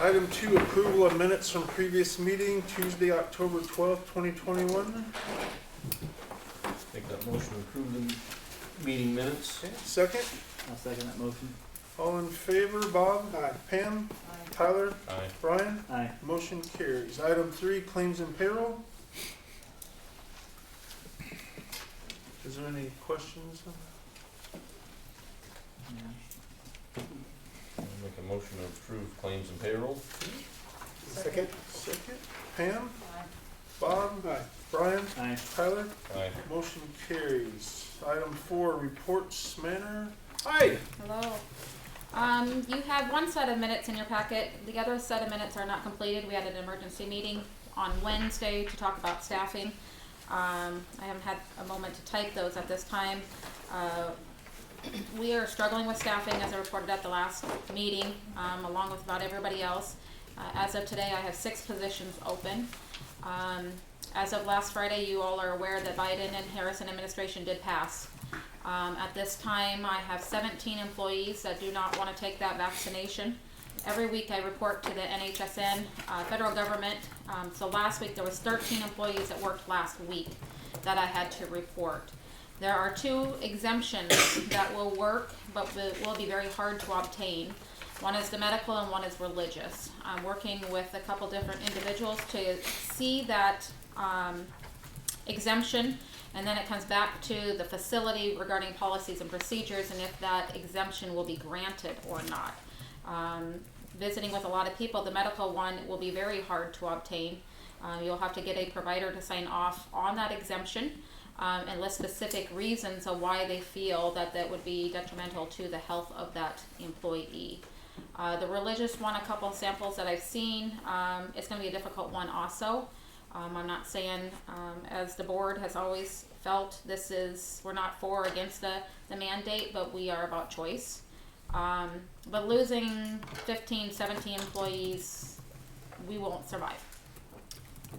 Item 2, approval of minutes from previous meeting, Tuesday, October 12th, 2021. Make that motion to approve the meeting minutes. Okay, second. I'll second that motion. All in favor, Bob? Aye. Pam? Aye. Tyler? Aye. Brian? Aye. Motion carries. Item 3, claims and payroll. Is there any questions? I'll make a motion to approve claims and payroll. Second. Second. Pam? Aye. Bob? Aye. Brian? Aye. Tyler? Aye. Motion carries. Item 4, reports manner. Hi. Hello. You have one set of minutes in your packet. The other set of minutes are not completed. We had an emergency meeting on Wednesday to talk about staffing. I haven't had a moment to type those at this time. We are struggling with staffing, as I reported at the last meeting, along with about everybody else. As of today, I have 6 positions open. As of last Friday, you all are aware that Biden and Harrison administration did pass. At this time, I have 17 employees that do not want to take that vaccination. Every week I report to the NHSN, federal government. So last week there was 13 employees that worked last week that I had to report. There are 2 exemptions that will work, but will be very hard to obtain. One is the medical and one is religious. I'm working with a couple different individuals to see that exemption, and then it comes back to the facility regarding policies and procedures and if that exemption will be granted or not. Visiting with a lot of people, the medical one will be very hard to obtain. You'll have to get a provider to sign off on that exemption and list specific reasons of why they feel that that would be detrimental to the health of that employee. The religious one, a couple of samples that I've seen, it's going to be a difficult one also. I'm not saying, as the board has always felt, we're not for or against the mandate, but we are about choice. But losing 15, 17 employees, we won't survive.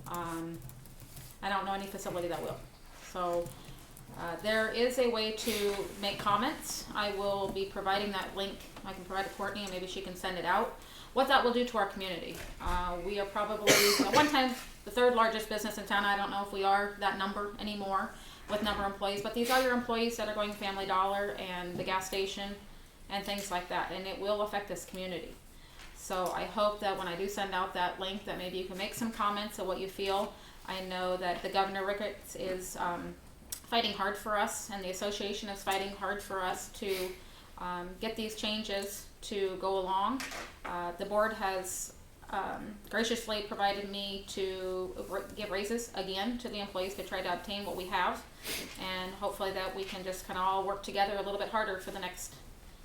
I don't know any facility that will. So there is a way to make comments. I will be providing that link. I can provide it to Courtney and maybe she can send it out. What that will do to our community. We are probably, at one time, the 3rd largest business in town. I don't know if we are that number anymore with number of employees, but these are your employees that are going to Family Dollar and the gas station and things like that, and it will affect this community. So I hope that when I do send out that link that maybe you can make some comments of what you feel. I know that the Governor Ricketts is fighting hard for us, and the association is fighting hard for us to get these changes to go along. The board has graciously provided me to give raises again to the employees to try to obtain what we have, and hopefully that we can just kind of all work together a little bit harder for the next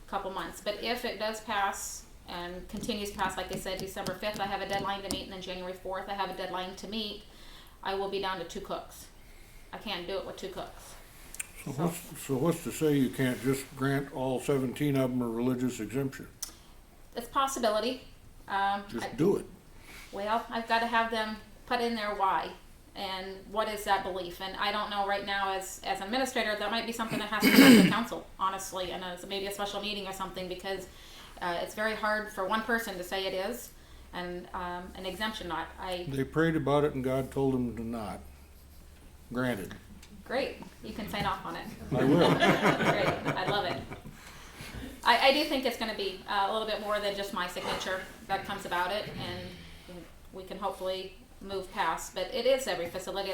couple months. But if it does pass and continues to pass, like they said, December 5th I have a deadline to meet, and then January 4th I have a deadline to meet, I will be down to 2 cooks. I can't do it with 2 cooks. So what's to say you can't just grant all 17 of them a religious exemption? It's a possibility. Just do it. Well, I've got to have them put in there why and what is that belief. And I don't know right now as an administrator, that might be something that has to go to the council, honestly, and as maybe a special meeting or something, because it's very hard for one person to say it is and an exemption not. They prayed about it and God told them to not. Granted. Great. You can sign off on it. I will. Great. I love it. I do think it's going to be a little bit more than just my signature that comes about it, and we can hopefully move past. But it is every facility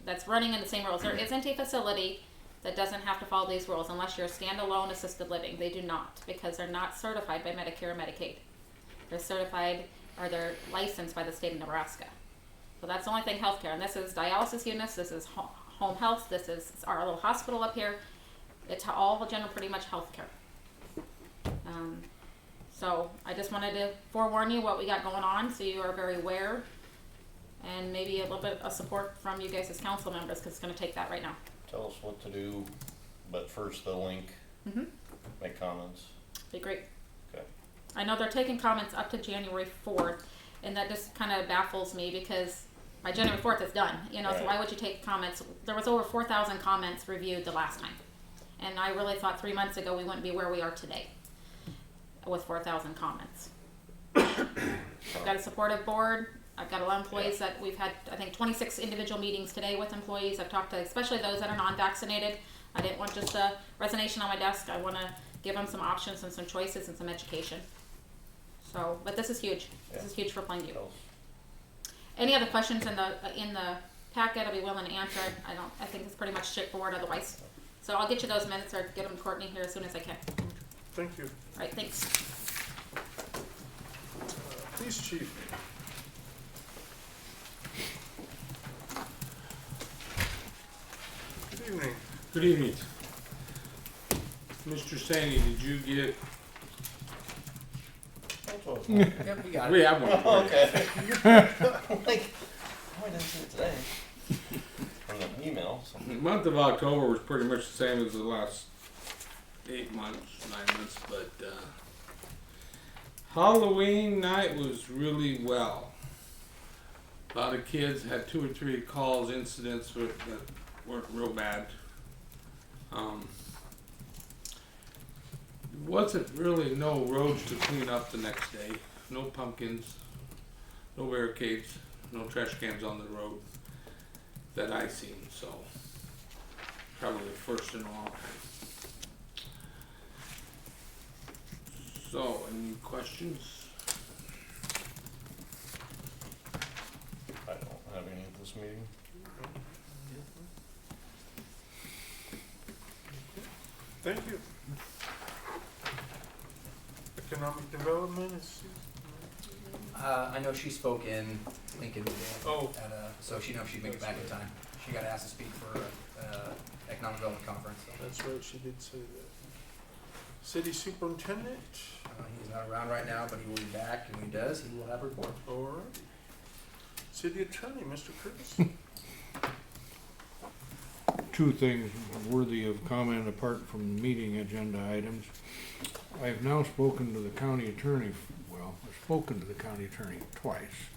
that's running in the same rules. There isn't a facility that doesn't have to follow these rules unless you're a standalone assisted living. They do not, because they're not certified by Medicare or Medicaid. They're certified, or they're licensed by the state of Nebraska. So that's the only thing healthcare. And this is dialysis units, this is home health, this is our little hospital up here. It's all general, pretty much healthcare. So I just wanted to forewarn you what we got going on, so you are very aware, and maybe a little bit of support from you guys as council members, because it's going to take that right now. Tell us what to do, but first the link. Make comments. Be great. Okay. I know they're taking comments up to January 4th, and that just kind of baffles me because by January 4th it's done. You know, right. So why would you take comments? There was over 4,000 comments reviewed the last time, and I really thought 3 months ago we wouldn't be where we are today with 4,000 comments. All got a supportive board. I've got a lot of employees that we've had, I think, 26 individual meetings today with employees. I've talked to especially those that are non-vaccinated. I didn't want just a resignation on my desk. I want to give them some options and some choices and some education. So, but this is huge. This is huge for Plainview. Any other questions in the packet? I'll be willing to answer. I think it's pretty much straightforward otherwise. So I'll get you those minutes or get them to Courtney here as soon as I can. Thank you. All right, thanks. Police chief. Good evening. Good evening. Mr. Sandy, did you get, Yep, we have one for you. Okay. Like, oh, I didn't see it today. From the email. So. The month of October was pretty much the same as the last 8 months, 9 months, but Halloween night was really well. A lot of kids had 2 or 3 calls, incidents that weren't real bad. Wasn't really no roads to clean up the next day. No pumpkins, no barricades, no trash cans on the road that I seen, so probably first in a long time. So, any questions? I don't have any at this meeting. Thank you. Economic development is. I know she spoke in Lincoln today. Oh. So she knows she'd make it back in time. She got asked to speak for economic development conference. So. That's right, she did say that. City superintendent. He's not around right now, but he will be back, and when he does, he will have a report. All right. City attorney, Mr. Curtis. 2 things worthy of comment apart from meeting agenda items. I've now spoken to the county attorney, well, I've spoken to the county attorney twice.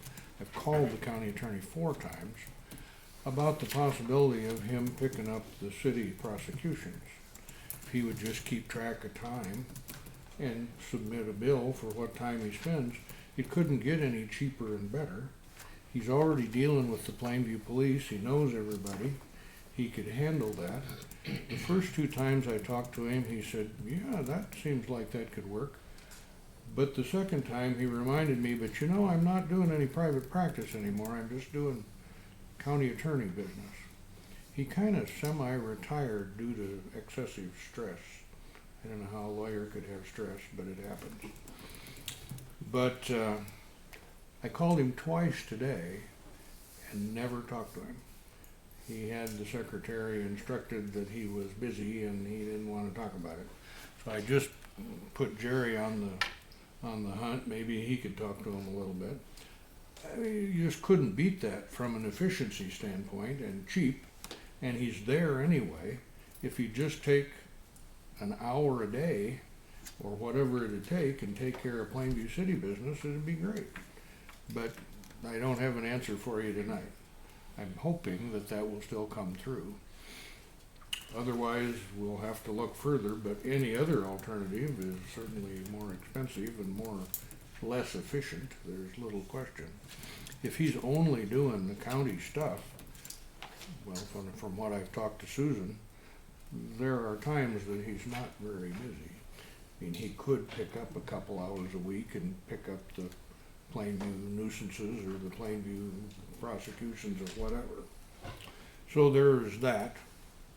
I've called the county attorney 4 times about the possibility of him picking up the city prosecutions. If he would just keep track of time and submit a bill for what time he spends, it couldn't get any cheaper and better. He's already dealing with the Plainview police, he knows everybody. He could handle that. The first 2 times I talked to him, he said, yeah, that seems like that could work. But the second time he reminded me, but you know, I'm not doing any private practice anymore, I'm just doing county attorney business. He kind of semi-retired due to excessive stress. I don't know how a lawyer could have stress, but it happens. But I called him twice today and never talked to him. He had the secretary instructed that he was busy and he didn't want to talk about it. So I just put Jerry on the hunt. Maybe he could talk to him a little bit. I mean, you just couldn't beat that from an efficiency standpoint and cheap. And he's there anyway. If you just take an hour a day or whatever it'd take and take care of Plainview City business, it'd be great. But I don't have an answer for you tonight. I'm hoping that that will still come through. Otherwise, we'll have to look further, but any other alternative is certainly more expensive and less efficient. There's little question. If he's only doing the county stuff, well, from what I've talked to Susan, there are times that he's not very busy. I mean, he could pick up a couple hours a week and pick up the Plainview nuisances or the Plainview prosecutions or whatever. So there's that.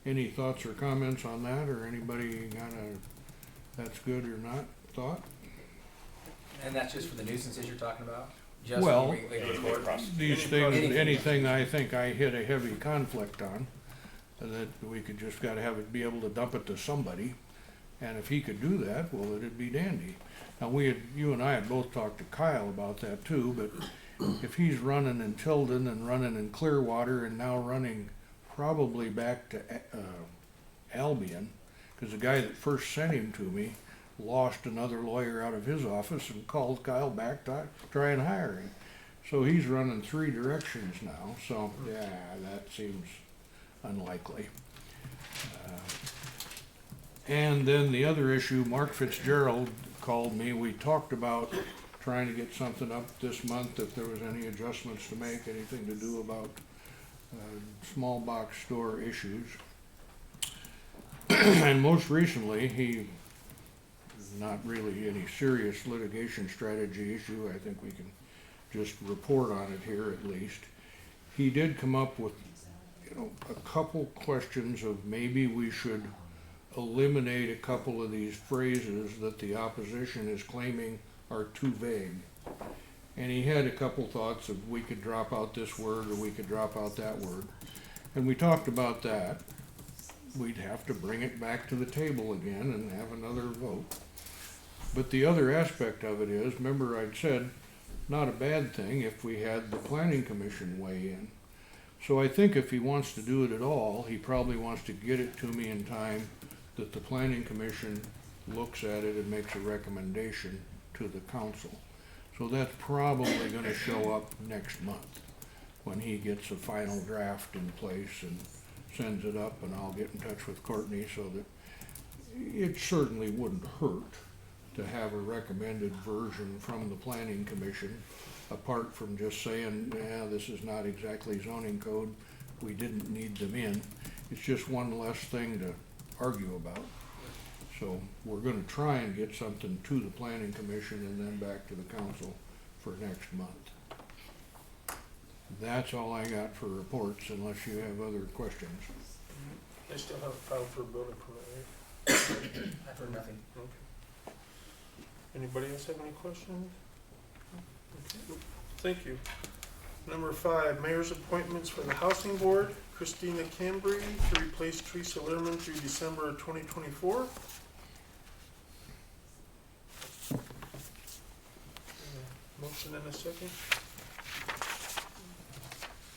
Any thoughts or comments on that, or anybody got that's good or not thought? And that's just for the nuisances you're talking about? Just Well, for regular court? these things, anything I think I hit a heavy conflict on, that we could just gotta have it, be able to dump it to somebody. And if he could do that, well, it'd be dandy. Now, you and I had both talked to Kyle about that too, but if he's running in Tilden and running in Clearwater and now running probably back to Albion, because the guy that first sent him to me lost another lawyer out of his office and called Kyle back to try and hire him. So he's running 3 directions now, so yeah, that seems unlikely. And then the other issue, Mark Fitzgerald called me. We talked about trying to get something up this month, if there was any adjustments to make, anything to do about small box store issues. And most recently, he, not really any serious litigation strategy issue, I think we can just report on it here at least. He did come up with, a couple questions of maybe we should eliminate a couple of these phrases that the opposition is claiming are too vague. And he had a couple thoughts of we could drop out this word or we could drop out that word. And we talked about that. We'd have to bring it back to the table again and have another vote. But the other aspect of it is, remember I'd said, not a bad thing if we had the planning commission weigh in. So I think if he wants to do it at all, he probably wants to get it to me in time that the planning commission looks at it and makes a recommendation to the council. So that's probably gonna show up next month when he gets a final draft in place and sends it up, and I'll get in touch with Courtney so that it certainly wouldn't hurt to have a recommended version from the planning commission, apart from just saying, yeah, this is not exactly zoning code, we didn't need them in. It's just one less thing to argue about. So we're gonna try and get something to the planning commission and then back to the council for next month. That's all I got for reports, unless you have other questions. They still haven't filed for a building permit, right? I've heard nothing. Okay. Anybody else have any questions? Okay. Thank you. Number 5, mayor's appointments for the housing board. Christina Cambry to replace Teresa Lehrman through December of 2024. Motion and a second.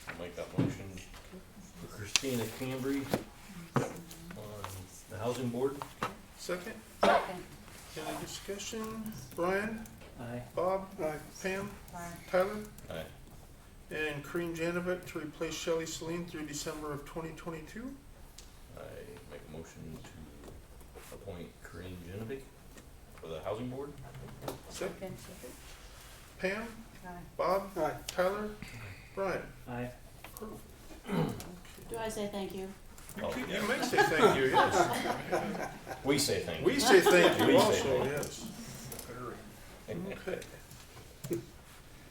I'll make that motion for Christina Cambry on the housing board. Second. Second. Any discussion? Brian? Aye. Bob? Aye. Pam? Aye. Tyler? Aye. And Corinne Janovic to replace Shelley Celine through December of 2022. I make a motion to appoint Corinne Janovic for the housing board. Second. Pam? Aye. Bob? Aye. Tyler? Brian? Aye. Perfect. Do I say thank you? Oh, You yeah. may say thank you, yes. We say thank you. We say thank We you say also, thank you. yes. Okay.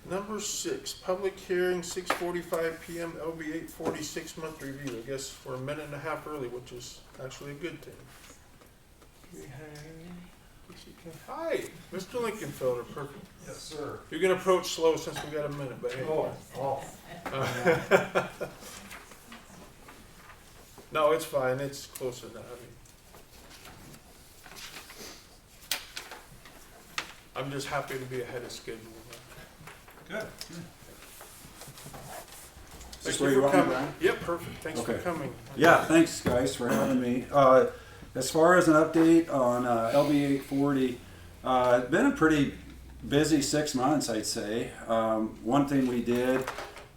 Number 6, public hearing, 6:45 PM, LB 840 6-month review. I guess we're a minute and a half early, which is actually a good thing. We have, hi, Mr. Lincolnfelder, perfect. Yes, sir. You're gonna approach slow since we got a minute, but hey. No, it's fine, it's close enough. I'm just happy to be ahead of schedule. Good. Thank where you you for want me, coming. Brian? Yep, perfect, thanks for Okay. coming. Yeah, thanks guys for having me. As far as an update on LB 840, it's been a pretty busy 6 months, I'd say. One thing we did,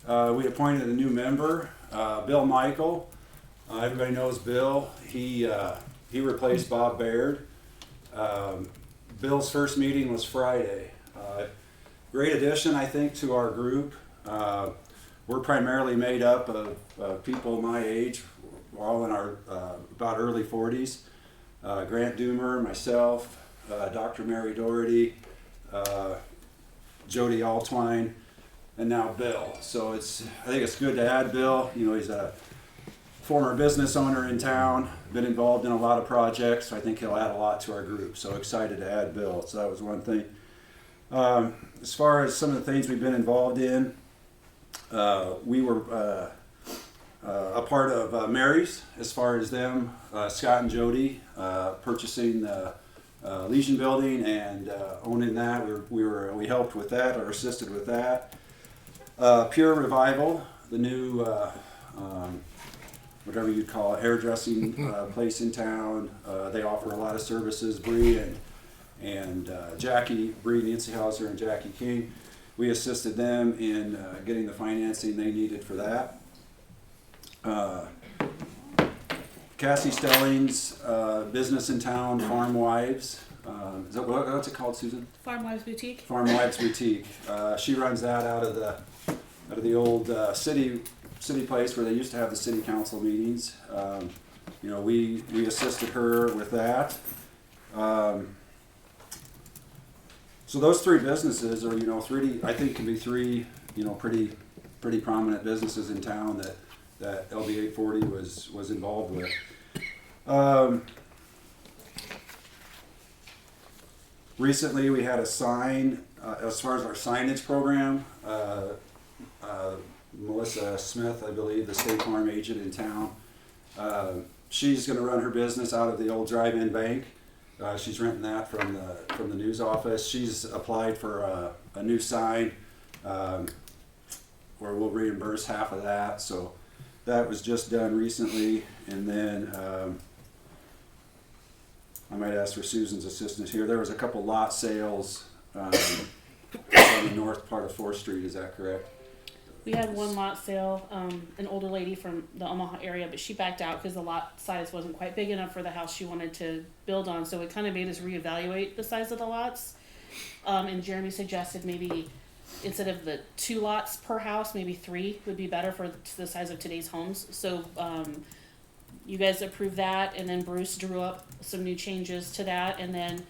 we appointed a new member, Bill Michael. Everybody knows Bill. He replaced Bob Baird. Bill's first meeting was Friday. Great addition, I think, to our group. We're primarily made up of people my age. We're all in our about early 40s. Grant Doomer, myself, Dr. Mary Doherty, Jody Altwine, and now Bill. So I think it's good to add Bill. You know, he's a former business owner in town, been involved in a lot of projects, so I think he'll add a lot to our group. So excited to add Bill. So that was one thing. As far as some of the things we've been involved in, we were a part of Mary's, as far as them, Scott and Jody, purchasing the Legion building and owning that. We helped with that or assisted with that. Pure Revival, the new whatever you'd call it, hairdressing place in town. They offer a lot of services. Bree and Jackie, Bree Nancyhauser and Jackie King. We assisted them in getting the financing they needed for that. Cassie Stelling's business in town, Farm Wives. Is that what's it called, Susan? Farm Wives Boutique. Farm Wives Boutique. She runs that out of the old city place where they used to have the city council meetings. You know, we assisted her with that. So those three businesses are, you know, I think can be three, you know, pretty prominent businesses in town that LB 840 was involved with. Recently, we had a sign, as far as our signage program, Melissa Smith, I believe, the State Farm agent in town, she's gonna run her business out of the old drive-in bank. She's renting that from the news office. She's applied for a new sign, where we'll reimburse half of that, so that was just done recently. And then, I might ask for Susan's assistance here. There was a couple lot sales on the north part of 4th Street, is that correct? We had one lot sale, an older lady from the Omaha area, but she backed out because the lot size wasn't quite big enough for the house she wanted to build on. So it kind of made us reevaluate the size of the lots. And Jeremy suggested maybe instead of the 2 lots per house, maybe 3 would be better for the size of today's homes. So you guys approved that, and then Bruce drew up some new changes to that, and then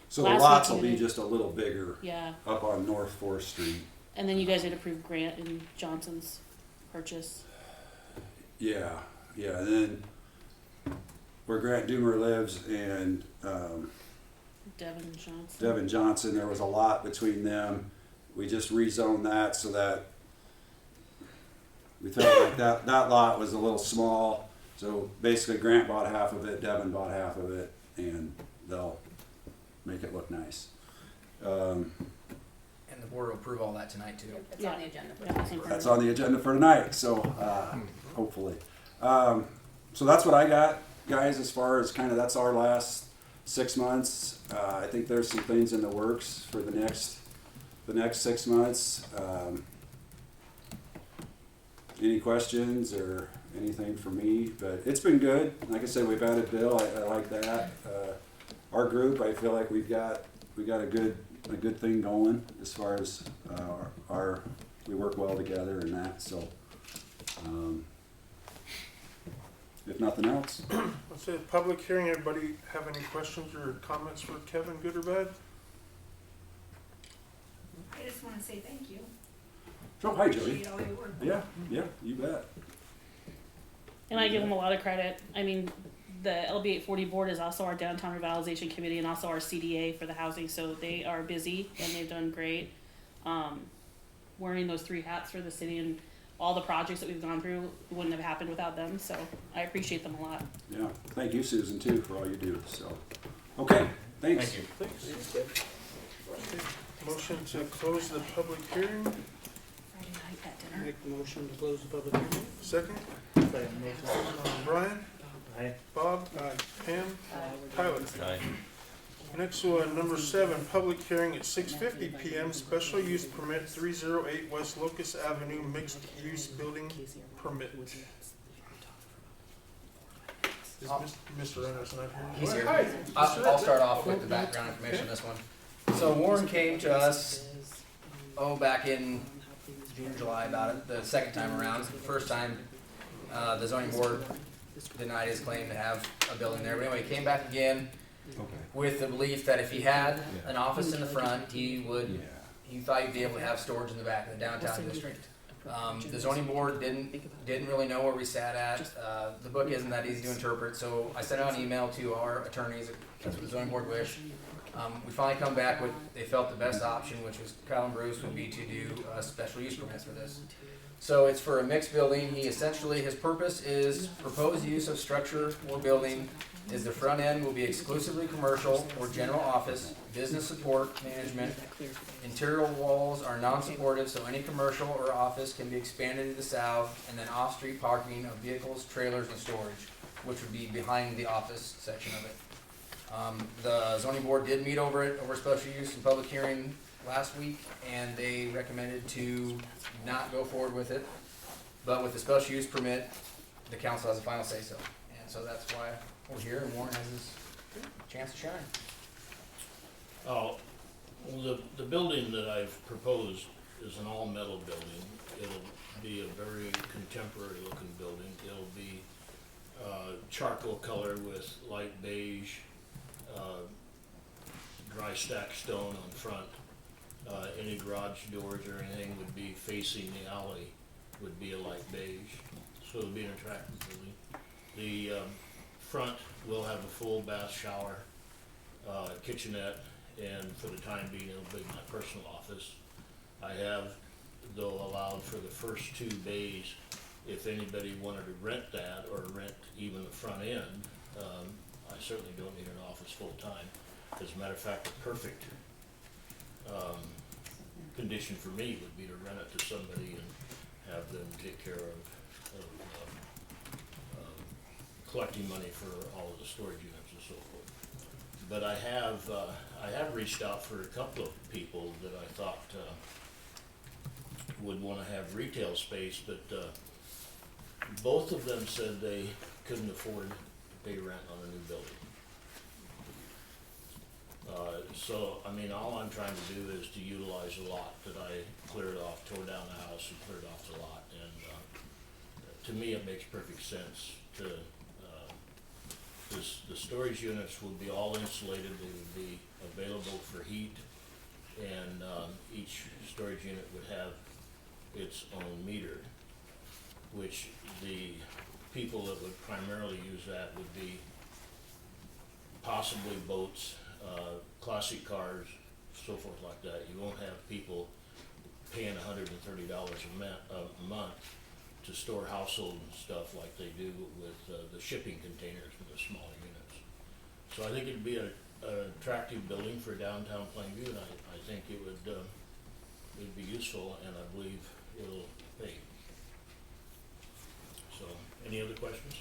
So the last lots week will you be did- just a little bigger yeah, up on North 4th Street. and then you guys had approved Grant and Johnson's purchase. Yeah, and then where Grant Doomer lives and Devin Johnson. Devin Johnson, there was a lot between them. We just rezoned that so that we felt like that lot was a little small. So basically Grant bought half of it, Devin bought half of it, and they'll make it look nice. And the board will approve all that tonight too. It's Yeah. on the agenda for Yeah, tonight. I think That's on the agenda for tonight, so hopefully. So that's what I got, guys, as far as kind of that's our last 6 months. I think there's some things in the works for the next 6 months. Any questions or anything for me? But it's been good. Like I said, we've added Bill. I like that. Our group, I feel like we got a good thing going as far as we work well together and that. So if nothing else, Let's say public hearing. Everybody have any questions or comments for Kevin, good or bad? I just wanna say thank you. oh hi Jody. Appreciate all your work. Yeah, you bet. And I give them a lot of credit. I mean, the LB 840 board is also our downtown revitalization committee and also our CDA for the housing, so they are busy and they've done great. Wearing those 3 hats for the city and all the projects that we've gone through wouldn't have happened without them, so I appreciate them a lot. Yeah, thank you, Susan, too, for all you do. So, okay, thanks. Thank you. Thanks. Okay. Motion to close the public hearing. Friday night at dinner. Make the motion to close the public hearing. Second, Brian, Aye. Bob, Pam, Tyler. Aye. Next one, number 7, public hearing at 6:50 PM, special use permit 308 West Locust Avenue, mixed use building permit. Is Mr. Reynolds not here? He's here. Hi. I'll start off with the background information on this one. So Warren came to us, back in June, July about it, the second time around. The first time, the zoning board denied his claim to have a building there. But anyway, he came back again with the belief that if he had an office in the front, he thought he'd be able to have storage in the back of the downtown district. The zoning board didn't really know where we sat at. The book isn't that easy to interpret, so I sent out an email to our attorneys. That's what the zoning board wished. We finally come back with, they felt the best option, which was Kyle and Bruce, would be to do a special use permit for this. So it's for a mixed building. His purpose is proposed use of structure or building is the front end will be exclusively commercial or general office, business support, management. Interior walls are non-supportive, so any commercial or office can be expanded to the south, and then off-street parking of vehicles, trailers, and storage, which would be behind the office section of it. The zoning board did meet over special use and public hearing last week, and they recommended to not go forward with it. But with the special use permit, the council has a final say so. And so that's why we're here, and Warren has his chance to shine. Oh, well, the building that I've proposed is an all-metal building. It'll be a very contemporary looking building. It'll be charcoal color with light beige, dry stack stone on front. Any garage doors or anything would be facing the alley, would be a light beige. So it'll be an attractive building. The front will have a full bath shower, kitchenette, and for the time being, it'll be my personal office. I have, though, allowed for the first 2 bays, if anybody wanted to rent that or rent even the front end. I certainly don't need an office full-time. As a matter of fact, the perfect condition for me would be to rent it to somebody and have them take care of collecting money for all of the storage units and so forth. But I have reached out for a couple of people that I thought would want to have retail space, but both of them said they couldn't afford to pay rent on a new building. So, I mean, all I'm trying to do is to utilize a lot that I cleared off, tore down the house and cleared off the lot. And to me, it makes perfect sense to, the storage units would be all insulated. They would be available for heat, and each storage unit would have its own meter, which the people that would primarily use that would be possibly boats, classic cars, so forth like that. You won't have people paying $130 a month to store household stuff like they do with the shipping containers in the smaller units. So I think it'd be an attractive building for downtown Plainview, and I think it would it'd be useful, and I believe it'll pay. So, any other questions?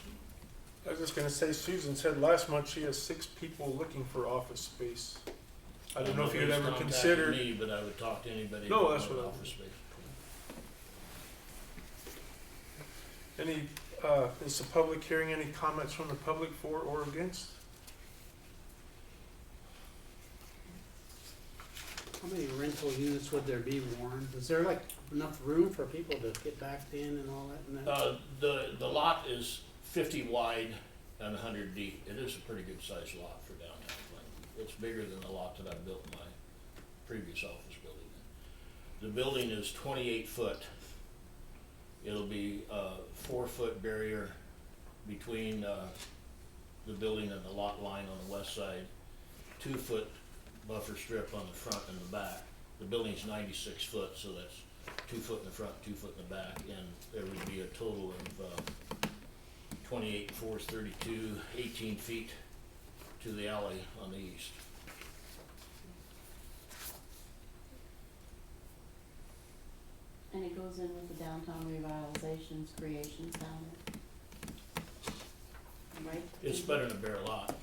I was just gonna say, Susan said last month she has 6 people looking for office space. I don't know if you'd ever considered. Me, but I would talk to anybody. No, that that's wanted what I- office space. Any, is the public hearing any comments from the public for or against? How many rental units would there be, Warren? Is there like enough room for people to get back in and all that and that? The lot is 50 wide and 100 deep. It is a pretty good sized lot for downtown Plainview. It's bigger than the lot that I built my previous office building in. The building is 28 foot. It'll be a 4-foot barrier between the building and the lot line on the west side, 2-foot buffer strip on the front and the back. The building's 96 foot, so that's 2 foot in the front, 2 foot in the back, and there would be a total of 28, 4 is 32, 18 feet to the alley on the east. And it goes in with the downtown revitalization's creations down there. Right? It's better than a bare lot.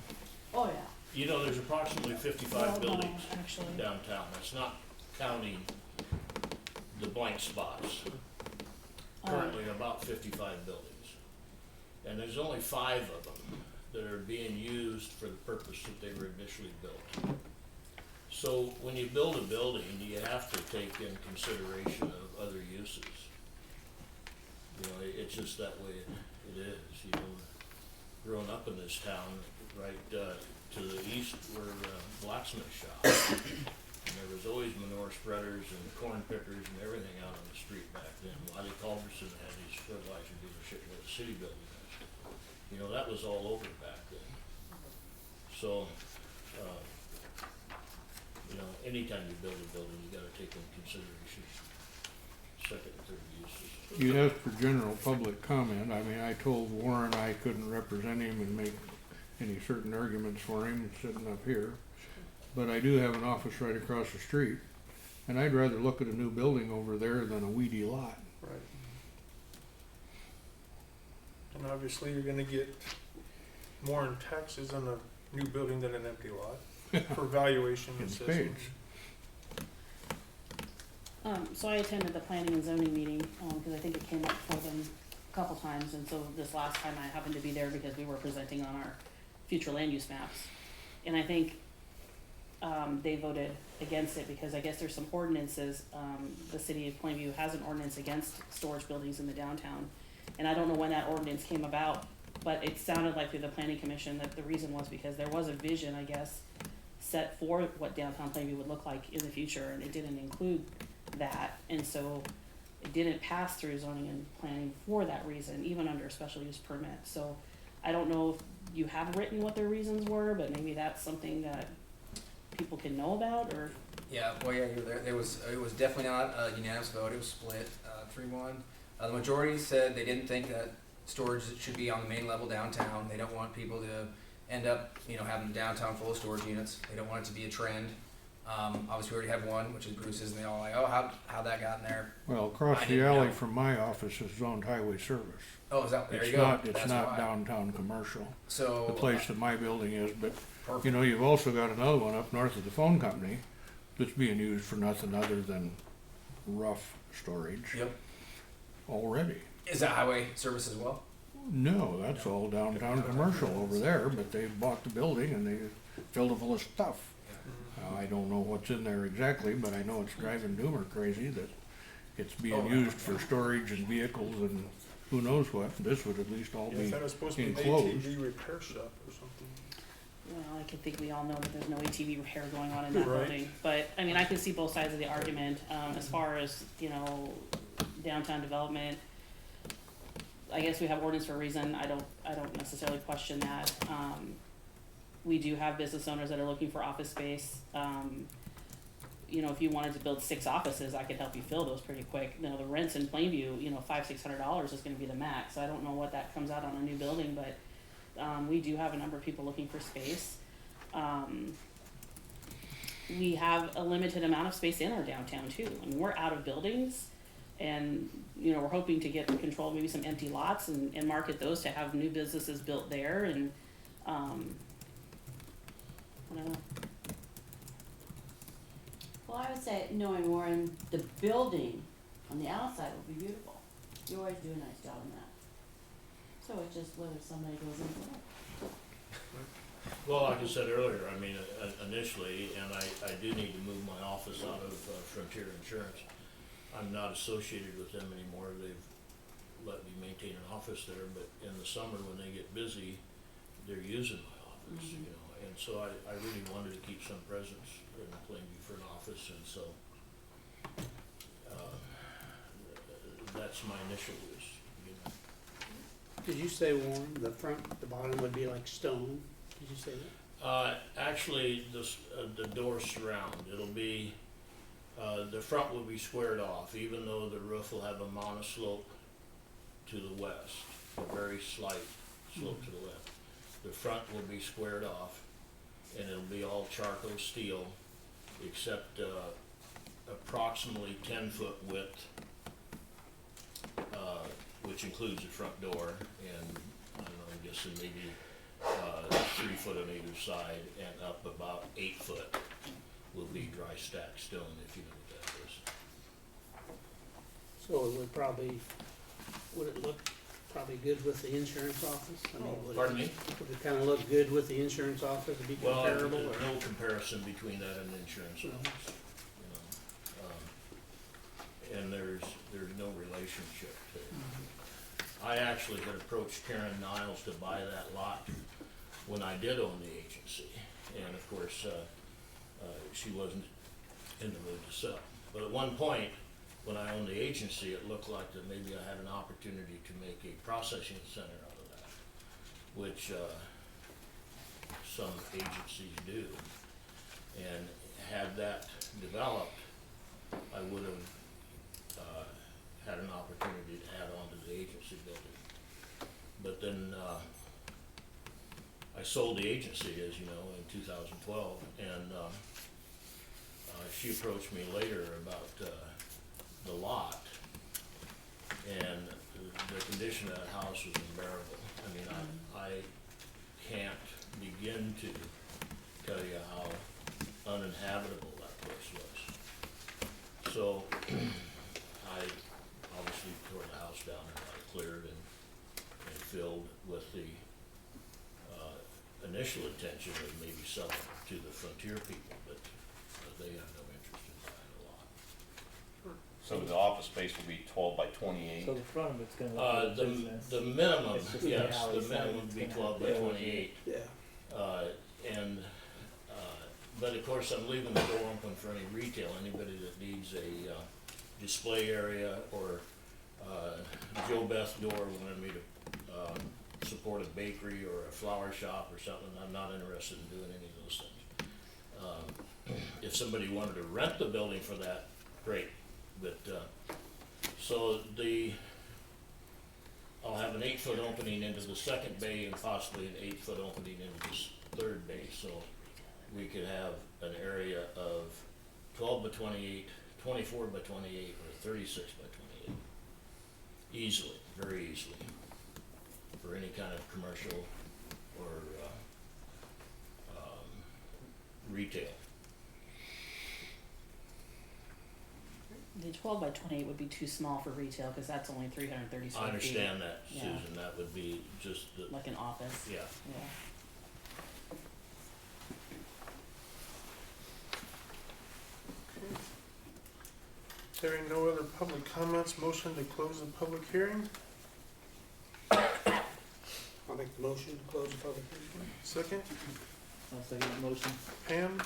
Oh, yeah. You know, there's approximately 55 Well, no, buildings actually. downtown. That's not counting the blank spots. Currently about 55 buildings. And there's only 5 of them that are being used for the purpose that they were initially built. So when you build a building, you have to take in consideration of other uses. You know, it's just that way it is. You know, growing up in this town, right to the east were blacksmith shops. And there was always manure spreaders and corn pickers and everything out on the street back then. Wiley Culberson had his fertilizer dealership where the city building is. You know, that was all over back then. So, you know, anytime you build a building, you gotta take into consideration second and third uses. You asked for general public comment. I mean, I told Warren I couldn't represent him and make any certain arguments for him sitting up here. But I do have an office right across the street, and I'd rather look at a new building over there than a weedy lot. Right. And obviously you're gonna get more in taxes on a new building than an empty lot for valuation In assessments. spades. So I attended the planning and zoning meeting, cause I think it came up for them a couple times, and so this last time I happened to be there because we were presenting on our future land use maps. And I think, they voted against it because I guess there's some ordinances, the city of Plainview has an ordinance against storage buildings in the downtown. And I don't know when that ordinance came about, but it sounded like through the planning commission that the reason was because there was a vision, I guess, set for what downtown Plainview would look like in the future, and it didn't include that. And so it didn't pass through zoning and planning for that reason, even under a special use permit. So I don't know if you have written what their reasons were, but maybe that's something that people can know about, or Yeah, well, yeah, it was definitely not a unanimous vote. It was split 3-1. The majority said they didn't think that storage should be on the main level downtown. They don't want people to end up, having downtown full of storage units. They don't want it to be a trend. Obviously, we already have one, which is Bruce's, and they all like, oh, how that got in there? Well, I across the didn't alley know. from my office is zoned highway service. Oh, is that there? It's You go. not, it's That's not why. downtown commercial, So the place that my building is, but, perfect. you've also got another one up north of the phone company that's being used for nothing other than rough storage Yep. already. Is that highway service as well? No, that's all downtown commercial over there, but they bought the building and they filled it full of stuff. I don't know what's in there exactly, but I know it's driving Doomer crazy that it's being used for storage and vehicles and who knows what. This would at least all Yeah, I be thought it was supposed to be an enclosed. ATV repair shop or something. well, I can think we all know that there's no ATV repair going on in that Right. building. But I mean, I can see both sides of the argument. As far as downtown development, I guess we have ordinance for a reason. I don't necessarily question that. We do have business owners that are looking for office space. If you wanted to build 6 offices, I could help you fill those pretty quick. The rents in Plainview, $500-600 is gonna be the max. I don't know what that comes out on a new building, but, we do have a number of people looking for space. We have a limited amount of space in our downtown too. I mean, we're out of buildings and, we're hoping to get control of maybe some empty lots and market those to have new businesses built there and, I don't know. Well, I would say, knowing Warren, the building on the outside will be beautiful. You always do a nice job on that. So it's just whether somebody goes in for it. Well, like I said earlier, I mean, initially, and I do need to move my office out of Frontier Insurance. I'm not associated with them anymore. They've let me maintain an office there, but in the summer when they get busy, they're using my office, And so I really wanted to keep some presence in Plainview for an office, and so that's my initial use, Did you say, Warren, the bottom would be like stone? Did you say that? Actually, the door surround, it'll be, the front will be squared off, even though the roof will have a monoslope to the west, a very slight slope to the west. The front will be squared off, and it'll be all charcoal steel, except approximately 10-foot width, which includes the front door, and I don't know, I'm guessing maybe 3 foot on either side, and up about 8 foot will be dry stack stone, if you know what that is. So would it look probably good with the insurance office? I mean, Pardon me? Would it kind of look good with the insurance office, to be Well, comparable? there's or? no comparison between that and the insurance office, and there's no relationship there. I actually had approached Karen Niles to buy that lot when I did own the agency, and of course, she wasn't in the mood to sell. But at one point, when I owned the agency, it looked like that maybe I had an opportunity to make a processing center out of that, which some agencies do. And had that developed, I would have had an opportunity to add on to the agency building. But then I sold the agency, as you know, in 2012, and she approached me later about the lot, and the condition of that house was unbearable. I mean, I can't begin to tell you how uninhabitable that place was. So I obviously tore the house down and got it cleared and filled with the initial intention was maybe sell it to the Frontier people, but they have no interest in buying a lot. So the office space will be 12 by 28. So the front of it's gonna look like a business. The minimum, It's just the yes, alley the side minimum that's would be gonna 12 by have- 28. Yeah. And, but of course, I'm leaving the door open for any retail, anybody that needs a, display area, or, Joe Beth door wanted me to, support a bakery or a flower shop or something, I'm not interested in doing any of those things. If somebody wanted to rent the building for that, great, but, so I'll have an 8-foot opening into the second bay and possibly an 8-foot opening into this third bay, so we could have an area of 12 by 28, 24 by 28, or 36 by 28. Easily, very easily, for any kind of commercial or retail. The 12 by 28 would be too small for retail because that's only 330 square I understand feet. that, Yeah. Susan, that would be just the, Like an office. yeah. Yeah. Hearing no other public comments, motion to close the public hearing. I'll make the motion to close the public hearing. Second, I'll second that motion. Pam,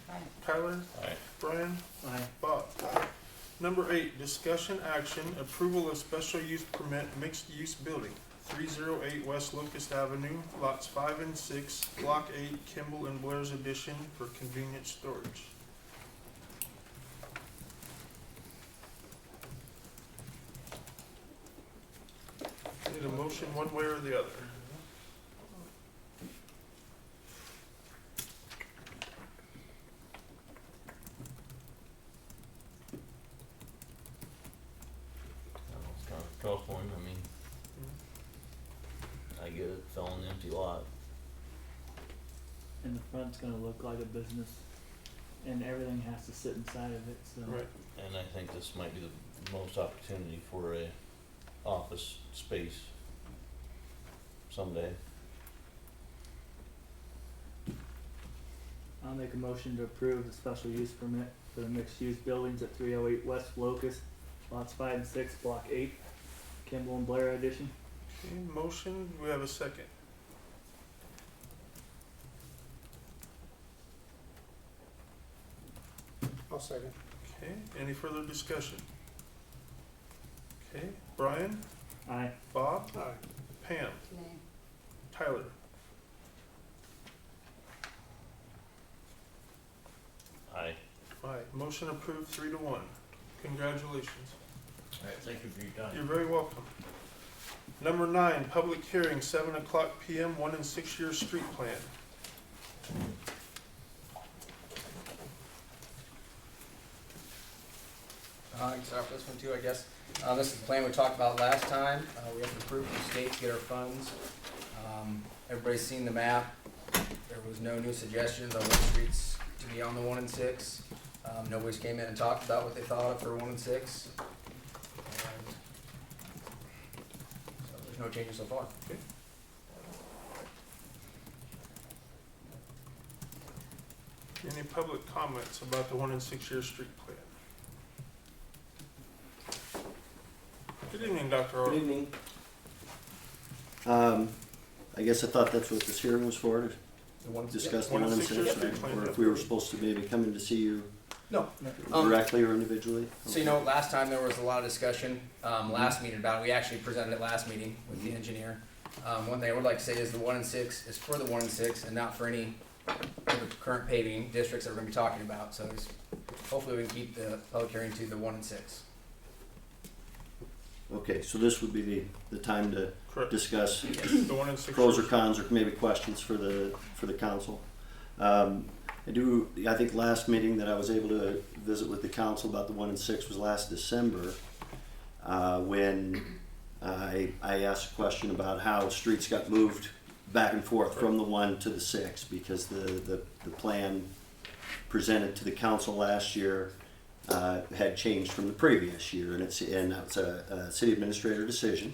Aye. Tyler, Aye. Brian, Aye. Bob. Number 8, discussion action, approval of special use permit mixed use building, 308 West Locust Avenue, lots 5 and 6, block 8, Kimball and Blair's addition for convenient storage. Need a motion one way or the other. It's kind of a tough one. I mean, I get it, fell an empty lot. And the front's gonna look like a business, and everything has to sit inside of it, so. Right. And I think this might be the most opportunity for a office space someday. I'll make a motion to approve the special use permit for the mixed-use buildings at 308 West Locust, lots 5 and 6, block 8, Kimball and Blair addition. Okay, motion, we have a second. I'll second. Okay, any further discussion? Okay, Brian, Aye. Bob, Aye. Pam, Nay. Tyler. Aye. Aye, motion approved 3-1. Congratulations. All right, thank you for your time. You're very welcome. Number 9, public hearing, 7:00 PM, 1 and 6 year street plan. I can start off this one too, I guess. This is the plan we talked about last time. We have to approve the state to get our funds. Everybody's seen the map. There was no new suggestions on what streets to be on the 1 and 6. Nobody's came in and talked about what they thought of for 1 and 6. And so there's no changes so far. Any public comments about the 1 and 6 year street plan? Good evening, Dr. Good Arlen. evening. I guess I thought that's what this hearing was for, to The 1 and 6. discuss the 1 1 and and 6 6, year street right? plan, Or yeah. if we were supposed to maybe come in to see you No. directly or individually? So you know, last time there was a lot of discussion, last meeting about it. We actually presented it last meeting with the engineer. One thing I would like to say is the 1 and 6 is for the 1 and 6 and not for any of the current paving districts that we're gonna be talking about. So hopefully we can keep the public hearing to the 1 and 6. Okay, so this would be the time to Correct. discuss The 1 and 6 pros or year. cons or maybe questions for the council. I think last meeting that I was able to visit with the council about the 1 and 6 was last December, when I asked a question about how streets got moved back and forth from the 1 to the 6, because the plan presented to the council last year had changed from the previous year, and it's a city administrator decision.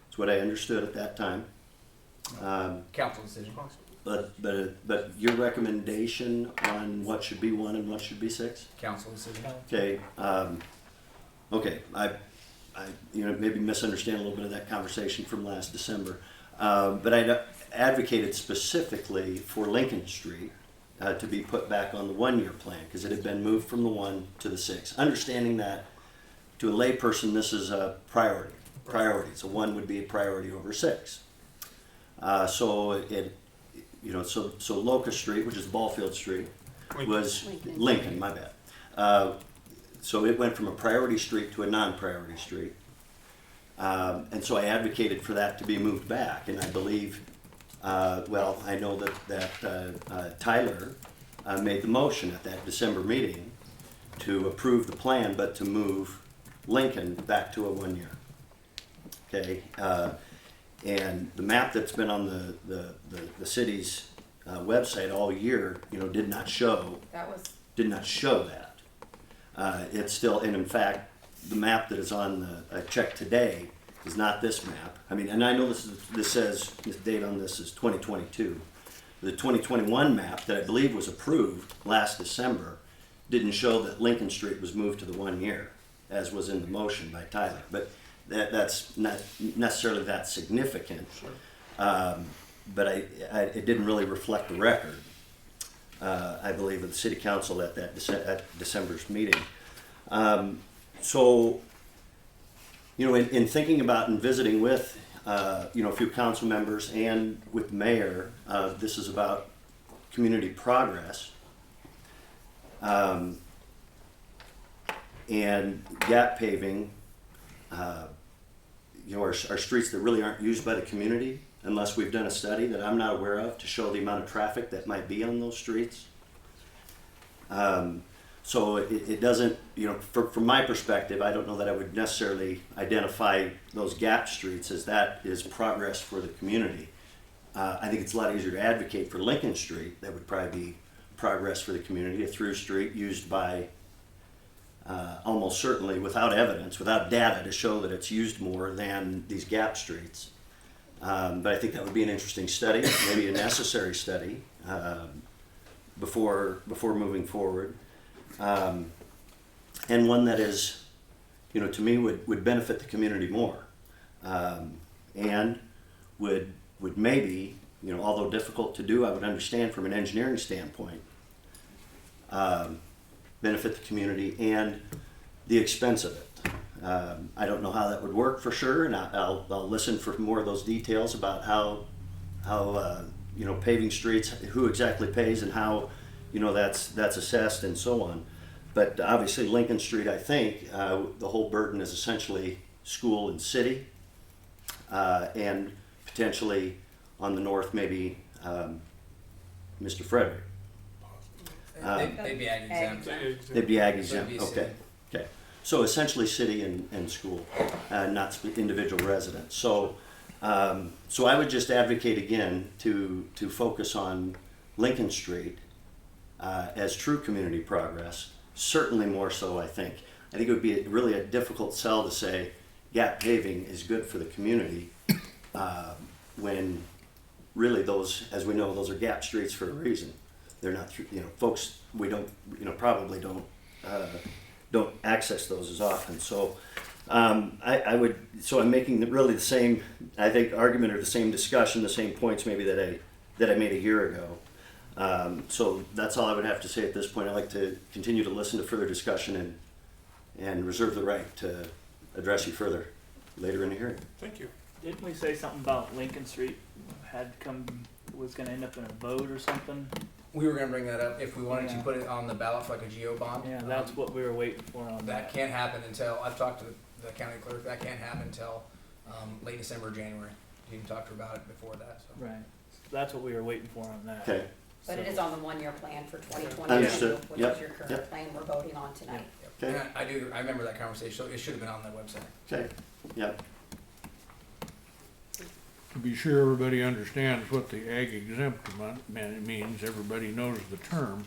It's what I understood at that time. Council decision. but your recommendation on what should be 1 and what should be 6? Council decision. Okay, okay, I maybe misunderstand a little bit of that conversation from last December. But I advocated specifically for Lincoln Street to be put back on the 1-year plan because it had been moved from the 1 to the 6. Understanding that to a layperson, this is a priority. So 1 would be a priority over 6. So Locust Street, which is Ballfield Street, was Lincoln, my bad. So it went from a priority street to a non-priority street. And so I advocated for that to be moved back, and I believe, I know that Tyler made the motion at that December meeting to approve the plan, but to move Lincoln back to a 1-year. Okay, and the map that's been on the city's website all year, did not show that. It's still, and in fact, the map that is on the check today is not this map. I mean, and I know this says, the date on this is 2022. The 2021 map that I believe was approved last December didn't show that Lincoln Street was moved to the 1 year, as was in the motion by Tyler. But that's not necessarily that significant. Sure. But it didn't really reflect the record, I believe, of the city council at December's meeting. So, in thinking about and visiting with, a few council members and with the mayor, this is about community progress. And gap paving, are streets that really aren't used by the community unless we've done a study that I'm not aware of to show the amount of traffic that might be on those streets. So it doesn't, from my perspective, I don't know that I would necessarily identify those gap streets as that is progress for the community. I think it's a lot easier to advocate for Lincoln Street. That would probably be progress for the community, a through street used by almost certainly without evidence, without data to show that it's used more than these gap streets. But I think that would be an interesting study, maybe a necessary study before moving forward. And one that is, to me would benefit the community more, and would maybe, although difficult to do, I would understand from an engineering standpoint, benefit the community and the expense of it. I don't know how that would work for sure, and I'll listen for more of those details about how paving streets, who exactly pays and how that's assessed and so on. But obviously Lincoln Street, I think the whole burden is essentially school and city, and potentially on the north maybe Mr. Frederick. They'd be ag exempt. They'd be ag So it'd exempt. be Okay. city. Okay. So essentially city and school, not individual residents. So so I would just advocate again to focus on Lincoln Street as true community progress. Certainly more so, I think. I think it would be really a difficult sell to say gap paving is good for the community when really those, as we know, those are gap streets for a reason. They're not, folks, we don't, probably don't access those as often. So I would, so I'm making really the same, I think, argument or the same discussion, the same points maybe that I made a year ago. So that's all I would have to say at this point. I'd like to continue to listen to further discussion and reserve the right to address you further later in the hearing. Thank you. Didn't we say something about Lincoln Street was gonna end up in a vote or something? We were gonna bring that up if we wanted to put it on the ballot for like a geo bond. Yeah, that's what we were waiting for on That that. can't happen until, I've talked to the county clerk, that can't happen until late December, January. You can talk to her about it before that, so. Right, that's what we were waiting for on that. Okay. But it is on the 1-year plan for 2022, Understood. which Yep. is your current Yep. plan we're voting on tonight. Okay. And I remember that conversation, so it should have been on that website. Okay. Yep. To be sure everybody understands what the ag exempt means, everybody knows the term.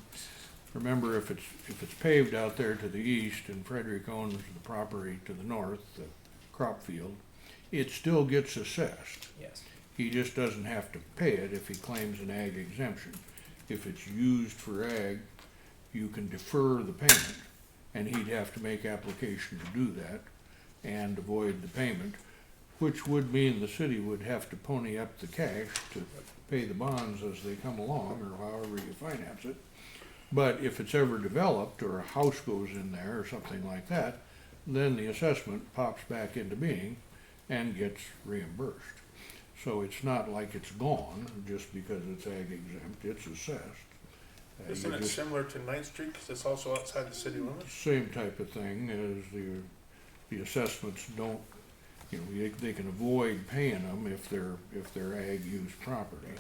Remember, if it's paved out there to the east and Frederick owns the property to the north, the crop field, it still gets assessed. Yes. He just doesn't have to pay it if he claims an ag exemption. If it's used for ag, you can defer the payment, and he'd have to make application to do that and avoid the payment, which would mean the city would have to pony up the cash to pay the bonds as they come along, or however you finance it. But if it's ever developed, or a house goes in there, or something like that, then the assessment pops back into being and gets reimbursed. So it's not like it's gone just because it's ag exempt, it's assessed. Isn't it similar to Ninth Street, because it's also outside the city limits? Same type of thing as the assessments don't, you know, they can avoid paying them if they're ag use property,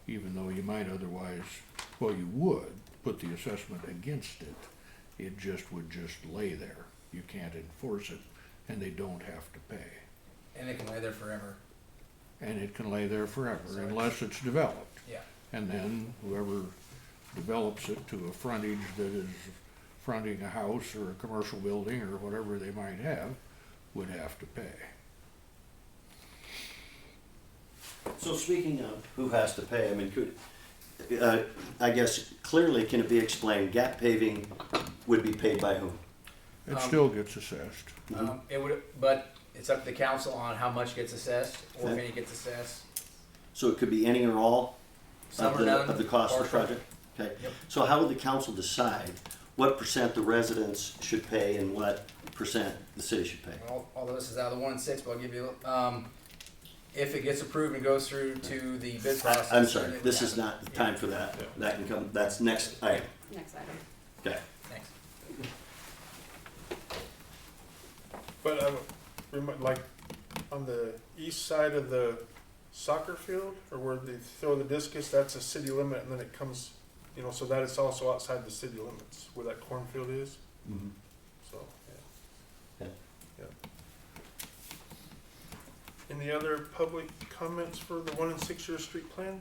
even though you might otherwise, well, you would put the assessment against it. It just would just lay there. You can't enforce it, and they don't have to pay. And it can lay there forever. And it can lay there forever unless it's developed. Yeah. And then whoever develops it to a frontage that is fronting a house or a commercial building or whatever they might have would have to pay. So speaking of who has to pay, I mean, I guess clearly can it be explained, gap paving would be paid by whom? It still gets assessed. It would, but it's up to the council on how much gets assessed, or if Okay. any gets assessed. So it could be any or all Some of are the, done, of the cost of the partial. project? Okay. Yep. So how would the council decide what percent the residents should pay and what percent the city should pay? Although this is out of the 1-6, but I'll give you, if it gets approved and goes through to the bid process. I'm sorry, then it would this is happen. not the time for that. That can come, that's next item. Next item. Okay. Thanks. But I would like on the east side of the soccer field, or where they throw the discus, that's a city limit, and then it comes, you know, so that is also outside the city limits, where that cornfield is, Mhm. so, yeah. Okay. Yeah. Any other public comments for the 1 and 6 year street plan?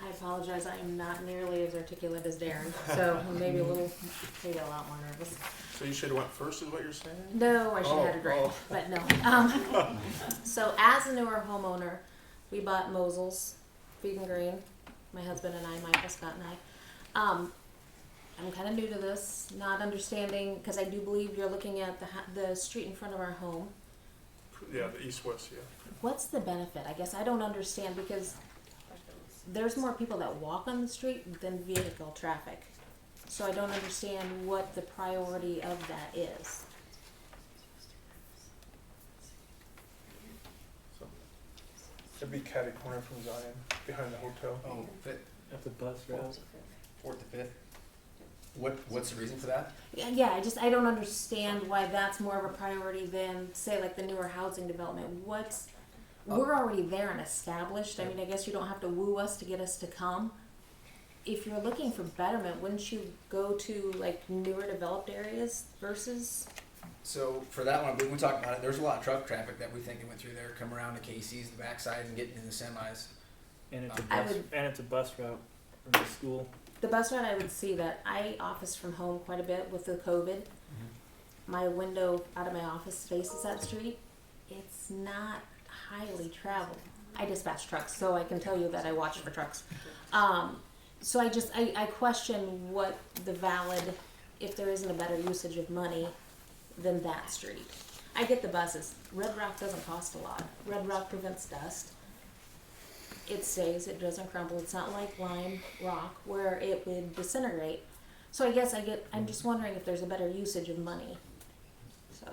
I apologize, I am not nearly as articulate as Darren, so maybe a lot more nervous. So you should have went first, is what you're saying? No, I should have had a drink, Oh. but no. So as a newer homeowner, we bought Mosel's Feed and Green, my husband and I, Michael, Scott and I. I'm kind of new to this, not understanding, because I do believe you're looking at the street in front of our home. Yeah, the east-west, yeah. What's the benefit? I guess I don't understand, because there's more people that walk on the street than vehicle traffic. So I don't understand what the priority of that is. So, it'd be catty corner from Zion, behind the hotel. Oh, At the bus route. 4th to 5th. What's the reason for that? Yeah, I don't understand why that's more of a priority than, say, like the newer housing development. We're already there and established. I mean, I guess you don't have to woo us to get us to come. If you're looking for betterment, wouldn't you go to like newer developed areas versus? So for that one, we talked about it. There's a lot of truck traffic that we think went through there, come around to Casey's, the backside, and getting in the semis. And it's a I bus, would- and it's a bus route from the school. The bus route, I would see that. I office from home quite a bit with the COVID. My window out of my office faces that street. It's not highly traveled. I dispatch trucks, so I can tell you that I watch for trucks. So I question what the valid, if there isn't a better usage of money than that street. I get the buses. Red Rock doesn't cost a lot. Red Rock prevents dust. It stays, it doesn't crumble. It's not like lime rock where it would disintegrate. So I guess I'm just wondering if there's a better usage of money. So.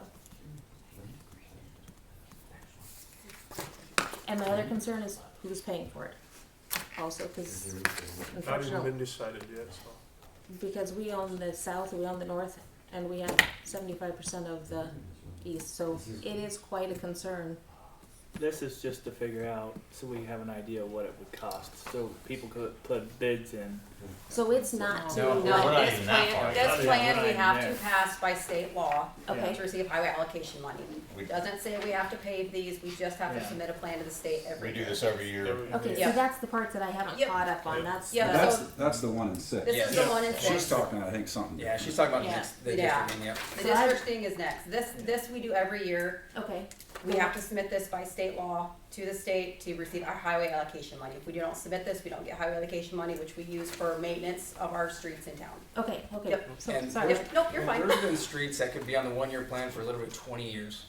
And my other concern is who's paying for it. Also, because Not even unfortunately, been decided yet, so. because we own the south, we own the north, and we have 75% of the east. So it is quite a concern. This is just to figure out, so we have an idea what it would cost, so people could put bids in So it's not to. No. We're not No, this even that far. plan, Yeah, this we're plan not we even have there. to pass by state law Okay. to receive highway allocation money. We- Doesn't say we have to pay these, we just have to Yeah. submit a plan to the state every We year. do this every year. Okay, Yeah. so that's the part that I haven't Yep. caught up on, that's. Yeah, That's, so- that's the 1 and 6. This is the one in She's six. talking, I think, something. Yeah, she's talking about Yeah. the Yeah. districting, yeah. The So I- districting is next. This we do every year. Okay, We have to submit this by state law to the state to receive our highway allocation money. If we don't submit this, we don't get highway allocation money, which we use for maintenance of our streets in town. okay. Yep. So, And sorry. Yep, nope, you're fine. There's been streets that could be on the 1-year plan for literally 20 years.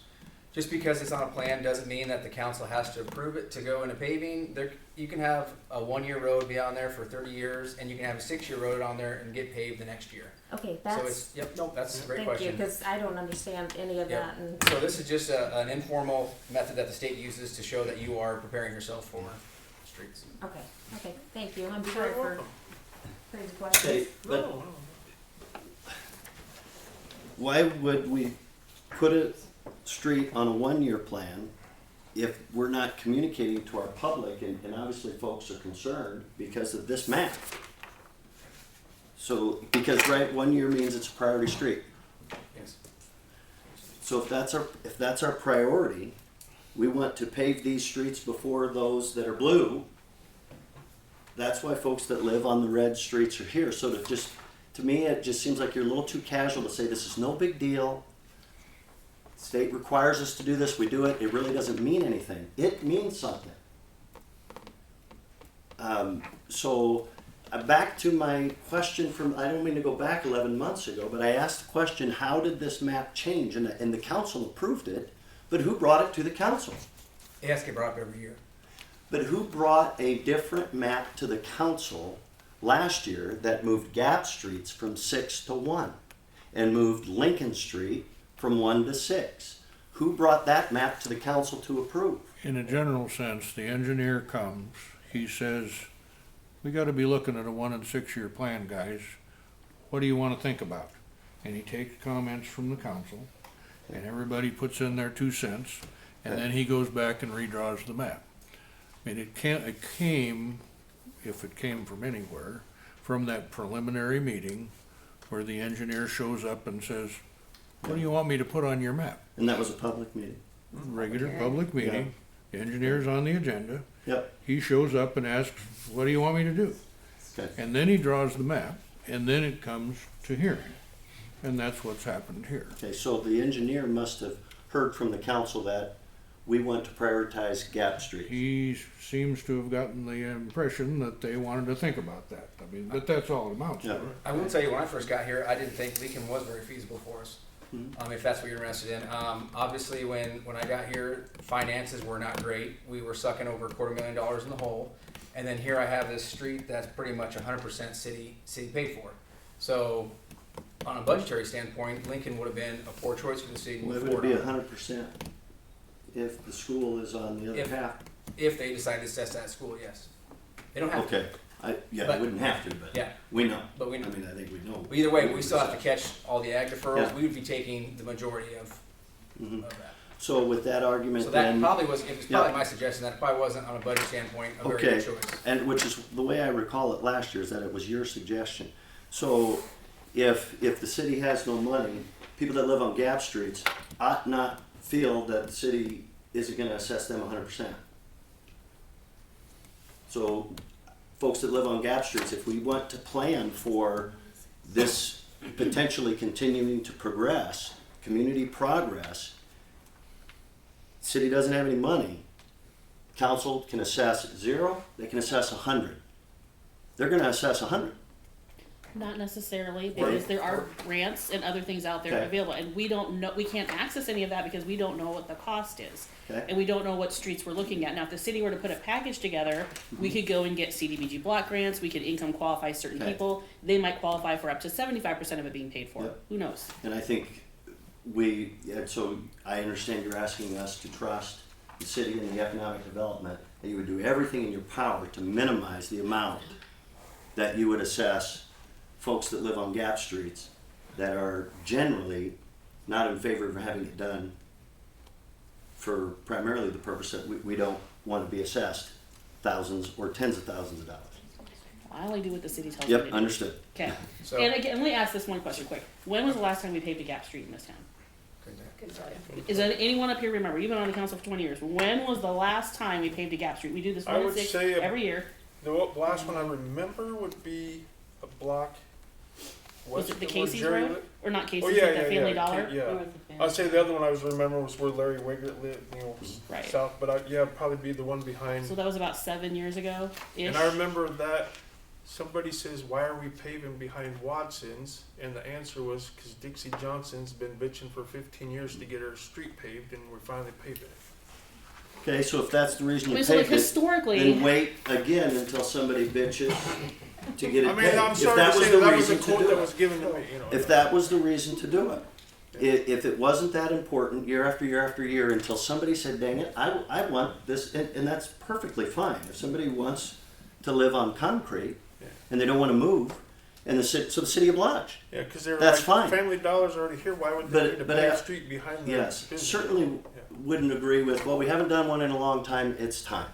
Just because it's on a plan doesn't mean that the council has to approve it to go into paving. There, you can have a 1-year road be on there for 30 years, and you can have a 6-year road on there and get paved the next year. Okay, So that's, it's, yep, nope, that's a great thank you, question. because I don't understand any of Yep. that, and, So this is just an informal method that the state uses to show that you are preparing yourself for streets. okay, thank you, I'm You're sorry very for welcome. crazy questions. Okay, but No, no. why would we put a street on a 1-year plan if we're not communicating to our public, and obviously folks are concerned because of this map? So, because, right, 1 year means it's a priority street. Yes. So if that's our priority, we want to pave these streets before those that are blue. That's why folks that live on the red streets are here. So to me, it just seems like you're a little too casual to say this is no big deal. State requires us to do this, we do it, it really doesn't mean anything. It means something. Back to my question from, I don't mean to go back 11 months ago, but I asked the question, how did this map change? And the council approved it, but who brought it to the council? It has to get brought up every year. But who brought a different map to the council last year that moved Gap Streets from 6 to 1 and moved Lincoln Street from 1 to 6? Who brought that map to the council to approve? In a general sense, the engineer comes, he says, we gotta be looking at a 1 and 6-year plan, guys. What do you wanna think about? And he takes comments from the council, and everybody puts in their 2 cents, and then he goes back and redraws the map. I mean, it came, if it came from anywhere, from that preliminary meeting where the engineer shows up and says, what do you want me to put on your map? And that was a public meeting. Regular public meeting, the engineer's on the agenda. Yep. He shows up and asks, what do you want me to do? Okay. And then he draws the map, and then it comes to hearing. And that's what's happened here. Okay, so the engineer must have heard from the council that we want to prioritize Gap Street. He seems to have gotten the impression that they wanted to think about that. I mean, but that's all it amounts to. Yeah. I will tell you, when I first got here, I didn't think Lincoln was very feasible for us. Mhm. If that's what you're interested in. Obviously, when I got here, finances were not great. We were sucking over $250,000 in the hole. And then here I have this street that's pretty much 100% city paid for. So, on a budgetary standpoint, Lincoln would have been a poor choice for the city to Well, move it would forward be on. 100% if the school is on the other If- half. If they decide to assess that school, yes. They don't have to. Okay, I But- wouldn't have to, but Yeah. we know. But we know. I mean, I think we know. But either way, we still have to catch all the ag deferrals. Yeah. We would be taking the majority of Mhm. that. So with that argument So that then, probably was, it was probably Yeah. my suggestion, that it probably wasn't on a budget standpoint a very Okay. good choice. and which is the way I recall it last year, is that it was your suggestion. So if the city has no money, people that live on Gap Streets ought not feel that the city isn't gonna assess them 100%. So folks that live on Gap Streets, if we want to plan for this potentially continuing to progress, community progress, city doesn't have any money, council can assess 0, they can assess 100. They're gonna assess 100. Not necessarily, Right. because there are grants and other things out there Okay. available, and we don't know, we can't access any of that because we don't know what the cost is. Okay. And we don't know what streets we're looking at. Now, if the city were to put a package together, we could go and get CDBG block grants, we could income qualify certain Okay. people, they might qualify for up to 75% of it being paid for, Yep. who knows? And I think so I understand you're asking us to trust the city and the economic development, that you would do everything in your power to minimize the amount that you would assess folks that live on Gap Streets that are generally not in favor of having it done for primarily the purpose that we don't want to be assessed thousands or tens of thousands of dollars. I only do what the city tells me to Yep, do. understood. Okay. So, And again, let me ask this one question quick. When was the last time we paved a gap street in this town? Couldn't tell you. Is that anyone up here remember? You've been on the council for 20 years. When was the last time we paved a gap street? We do this I one in would 6 say every year. The last one I remember would be a block Was west it the of where Casey's Jerry Road? lit. Or not Casey's, Oh, yeah, but yeah, the Family yeah, Dollar? Yeah. North of Family. I'd say the other one I was remembering was where Larry Wiggert lit, Right. south, but it'd probably be the one behind. So that was about 7 years ago. And I remember that somebody says, why are we paving behind Watson's? And the answer was, because Dixie Johnson's been bitching for 15 years to get her street paved, and we're finally paving it. Okay, so if that's the reason you so like paved it, historically, then wait again until somebody bitches to get it I mean, paved. I'm If sorry that to was say the that was a reason to quote do that it. was given to me, If that was the reason to do it. If it wasn't that important year after year after year until somebody said, dang it, I want this, and that's perfectly fine. If somebody wants to live on concrete and they don't want to move, and the city obliged. Yeah, because they're That's like, fine. Family Dollar's already here, why would they need to But pave I- a street behind the Yes, business? certainly wouldn't agree with, well, we haven't done one in a long time, it's time.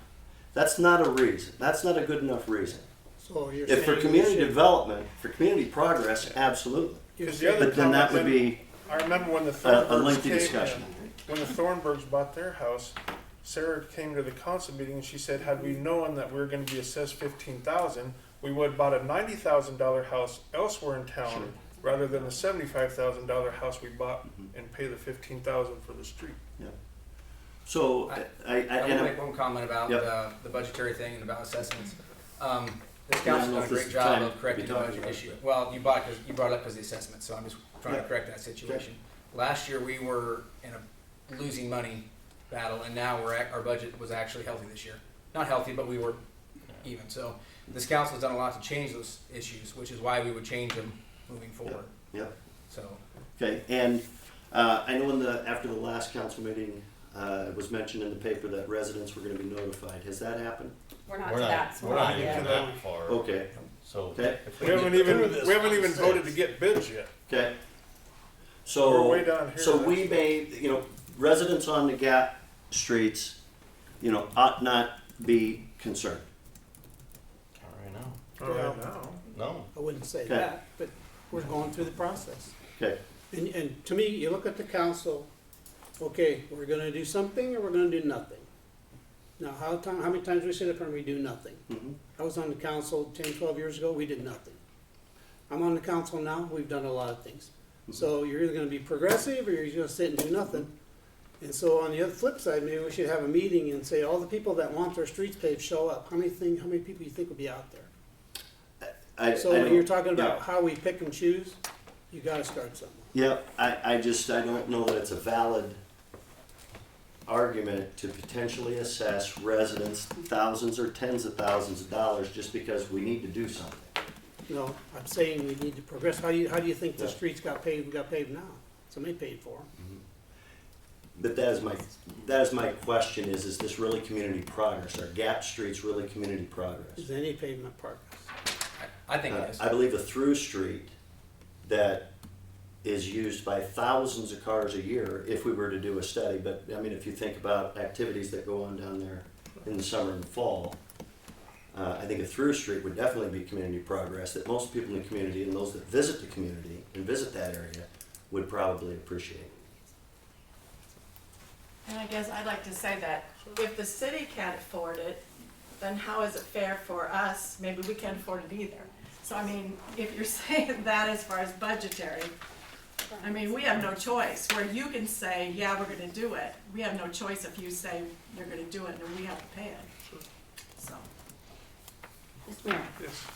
That's not a reason. That's not a good enough reason. So you're If for saying community we should- development, for community progress, absolutely. Because the other But then that would comment, be I remember when the a Thornburgs lengthy came, discussion. when the Thornburgs bought their house, Sarah came to the council meeting and she said, had we known that we were gonna be assessed 15,000, we would have bought a $90,000 house elsewhere in town rather than the $75,000 house we bought and pay the 15,000 for the street. So, I want to make one comment about Yep. the budgetary thing and about assessments. This I don't council's know done a if this great is job time of to correcting be the talking budget about issue. it. Well, you brought it up because the assessment, so I'm just trying Yeah. to correct that situation. Last year, we were in a losing money battle, and now our budget was actually healthy this year. Not healthy, but we were even. So this council's done a lot to change those issues, which is why we would change them moving forward. Yep. So, Okay, and I know after the last council meeting, it was mentioned in the paper that residents were gonna be notified. Has that happened? We're not We're to not, that. So we're not yet. even that far. Okay, So. okay, if We get haven't through even, this we haven't on even the voted to 6th, get bids yet. okay. We're So, way down here. so we may, residents on the Gap streets, ought not be concerned. All right now. All right, now. No. I wouldn't say Okay. that, but we're going through the process. Okay, And to me, you look at the council, okay, we're gonna do something or we're gonna do nothing. Now, how many times we sit up here and we do nothing? mhm, I was on the council 10, 12 years ago, we did nothing. I'm on the council now, we've done a lot of things. So you're either gonna be progressive or you're just gonna sit and do nothing. And so on the other flip side, maybe we should have a meeting and say, all the people that want their streets paved, show up. How many people you think will be out there? So when you're talking about how we pick and choose, you gotta start somewhere. Yeah, I don't know that it's a valid argument to potentially assess residents thousands or tens of thousands of dollars just because we need to do something. No, I'm saying we need to progress. How do you think the Yeah. streets got paved now? Somebody paid for them. But that is my question is this really community progress? Are Gap streets really community progress? Is any pavement progress? I think it is. I believe a through street that is used by thousands of cars a year if we were to do a study, but I mean, if you think about activities that go on down there in the summer and fall, I think a through street would definitely be community progress that most people in the community and those that visit the community and visit that area would probably appreciate. And I guess I'd like to say that if the city can't afford it, then how is it fair for us? Maybe we can't afford it either. So I mean, if you're saying that as far as budgetary, I mean, we have no choice. Where you can say, yeah, we're gonna do it, we have no choice if you say you're gonna do it and we have to pay it. So. Mr. Mayor, Yes.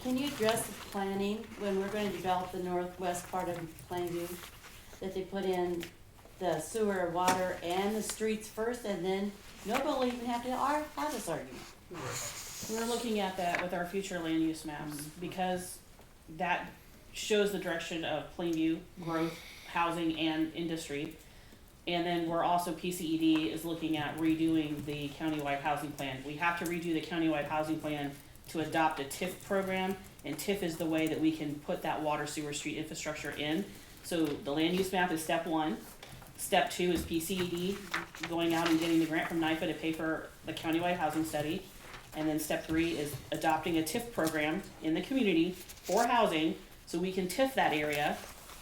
can you address the planning when we're gonna develop the northwest part of Plainview? That they put in the sewer, water, and the streets first, and then nobody will even have to have this argument. We're looking at that with our future land use maps because that shows the direction of Plainview growth, housing, and industry. And then we're also, PCED is looking at redoing the countywide housing plan. We have to redo the countywide housing plan to adopt a TIF program, and TIF is the way that we can put that water, sewer, street infrastructure in. So the land use map is step one. Step two is PCED, going out and getting the grant from NIFA to pay for the countywide housing study. And then step 3 is adopting a TIF program in the community for housing, so we can TIF that area.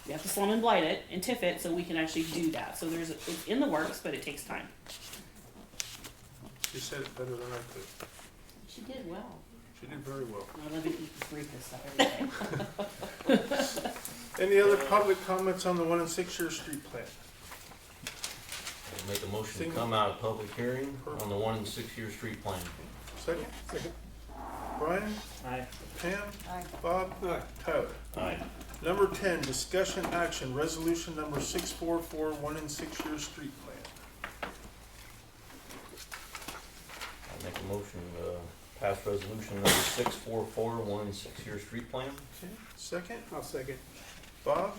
We have to slum and blight it and TIF it so we can actually do that. So it's in the works, but it takes time. You said it better than I could. She did well. She did very well. I love to read this stuff every day. Any other public comments on the 1 and 6 year street plan? I'll make a motion to come out of public hearing on the 1 and 6 year street plan. Second? Brian? Aye. Pam? Aye. Bob? Tyler? Aye. Number 10, discussion action, resolution number 644, 1 and 6 year street plan. I'll make a motion to pass resolution number 644, 1 and 6 year street plan. Okay, second? I'll second. Bob?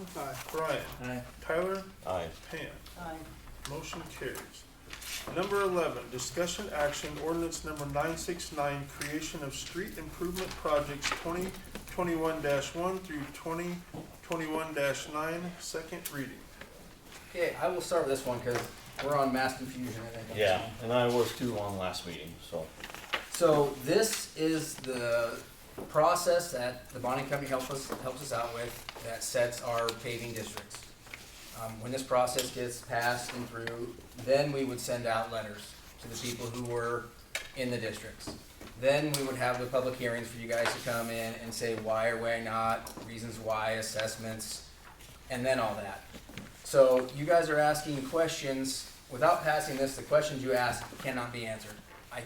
Brian? Aye. Tyler? Aye. Pam? Aye. Motion carries. Number 11, discussion action, ordinance number 969, creation of street improvement projects 2021-1 through 2021-9, second reading. Okay, I will start with this one because we're on mass confusion, I think. on this Yeah, one. and I was too on last meeting, so. So this is the process that the bonding company helps us out with that sets our paving districts. When this process gets passed and through, then we would send out letters to the people who were in the districts. Then we would have the public hearings for you guys to come in and say why or why not, reasons why, assessments, and then all that. So you guys are asking questions, without passing this, the questions you ask cannot be answered.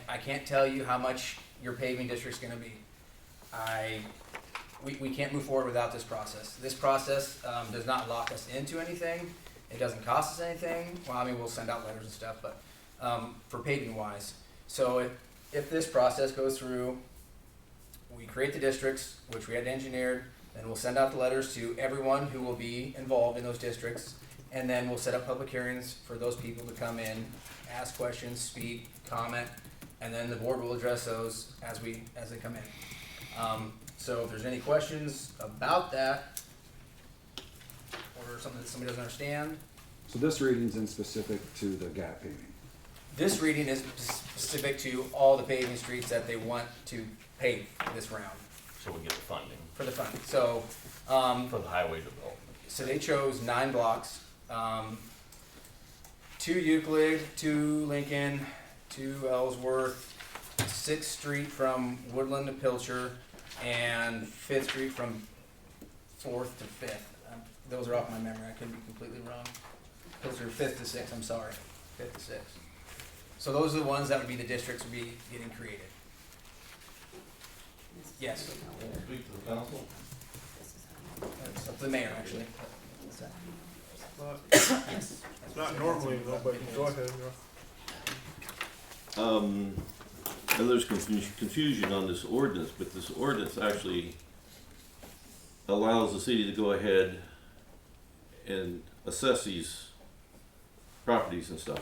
I can't tell you how much your paving district's gonna be. We can't move forward without this process. This process does not lock us into anything. It doesn't cost us anything. Well, I mean, we'll send out letters and stuff, but for paving wise. So if this process goes through, we create the districts, which we had engineered, then we'll send out the letters to everyone who will be involved in those districts, and then we'll set up public hearings for those people to come in, ask questions, speak, comment, and then the board will address those as they come in. So if there's any questions about that, or something that somebody doesn't understand, So this reading's in specific to the gap paving. this reading is specific to all the paving streets that they want to pave this round So we get the funding for the funding. So, for the highway development. so they chose 9 blocks, 2 Euclid, 2 Lincoln, 2 Ellsworth, 6th Street from Woodland to Pilcher, and 5th Street from 4th to 5th. Those are off my memory, I could be completely wrong. Those are 5th to 6th, I'm sorry, 5th to 6th. So those are the ones that would be the districts would be getting created. Yes, Speak to the council. it's up to the mayor, actually. It's not normally, though, but go ahead. And there's confusion on this ordinance, but this ordinance actually allows the city to go ahead and assess these properties and stuff.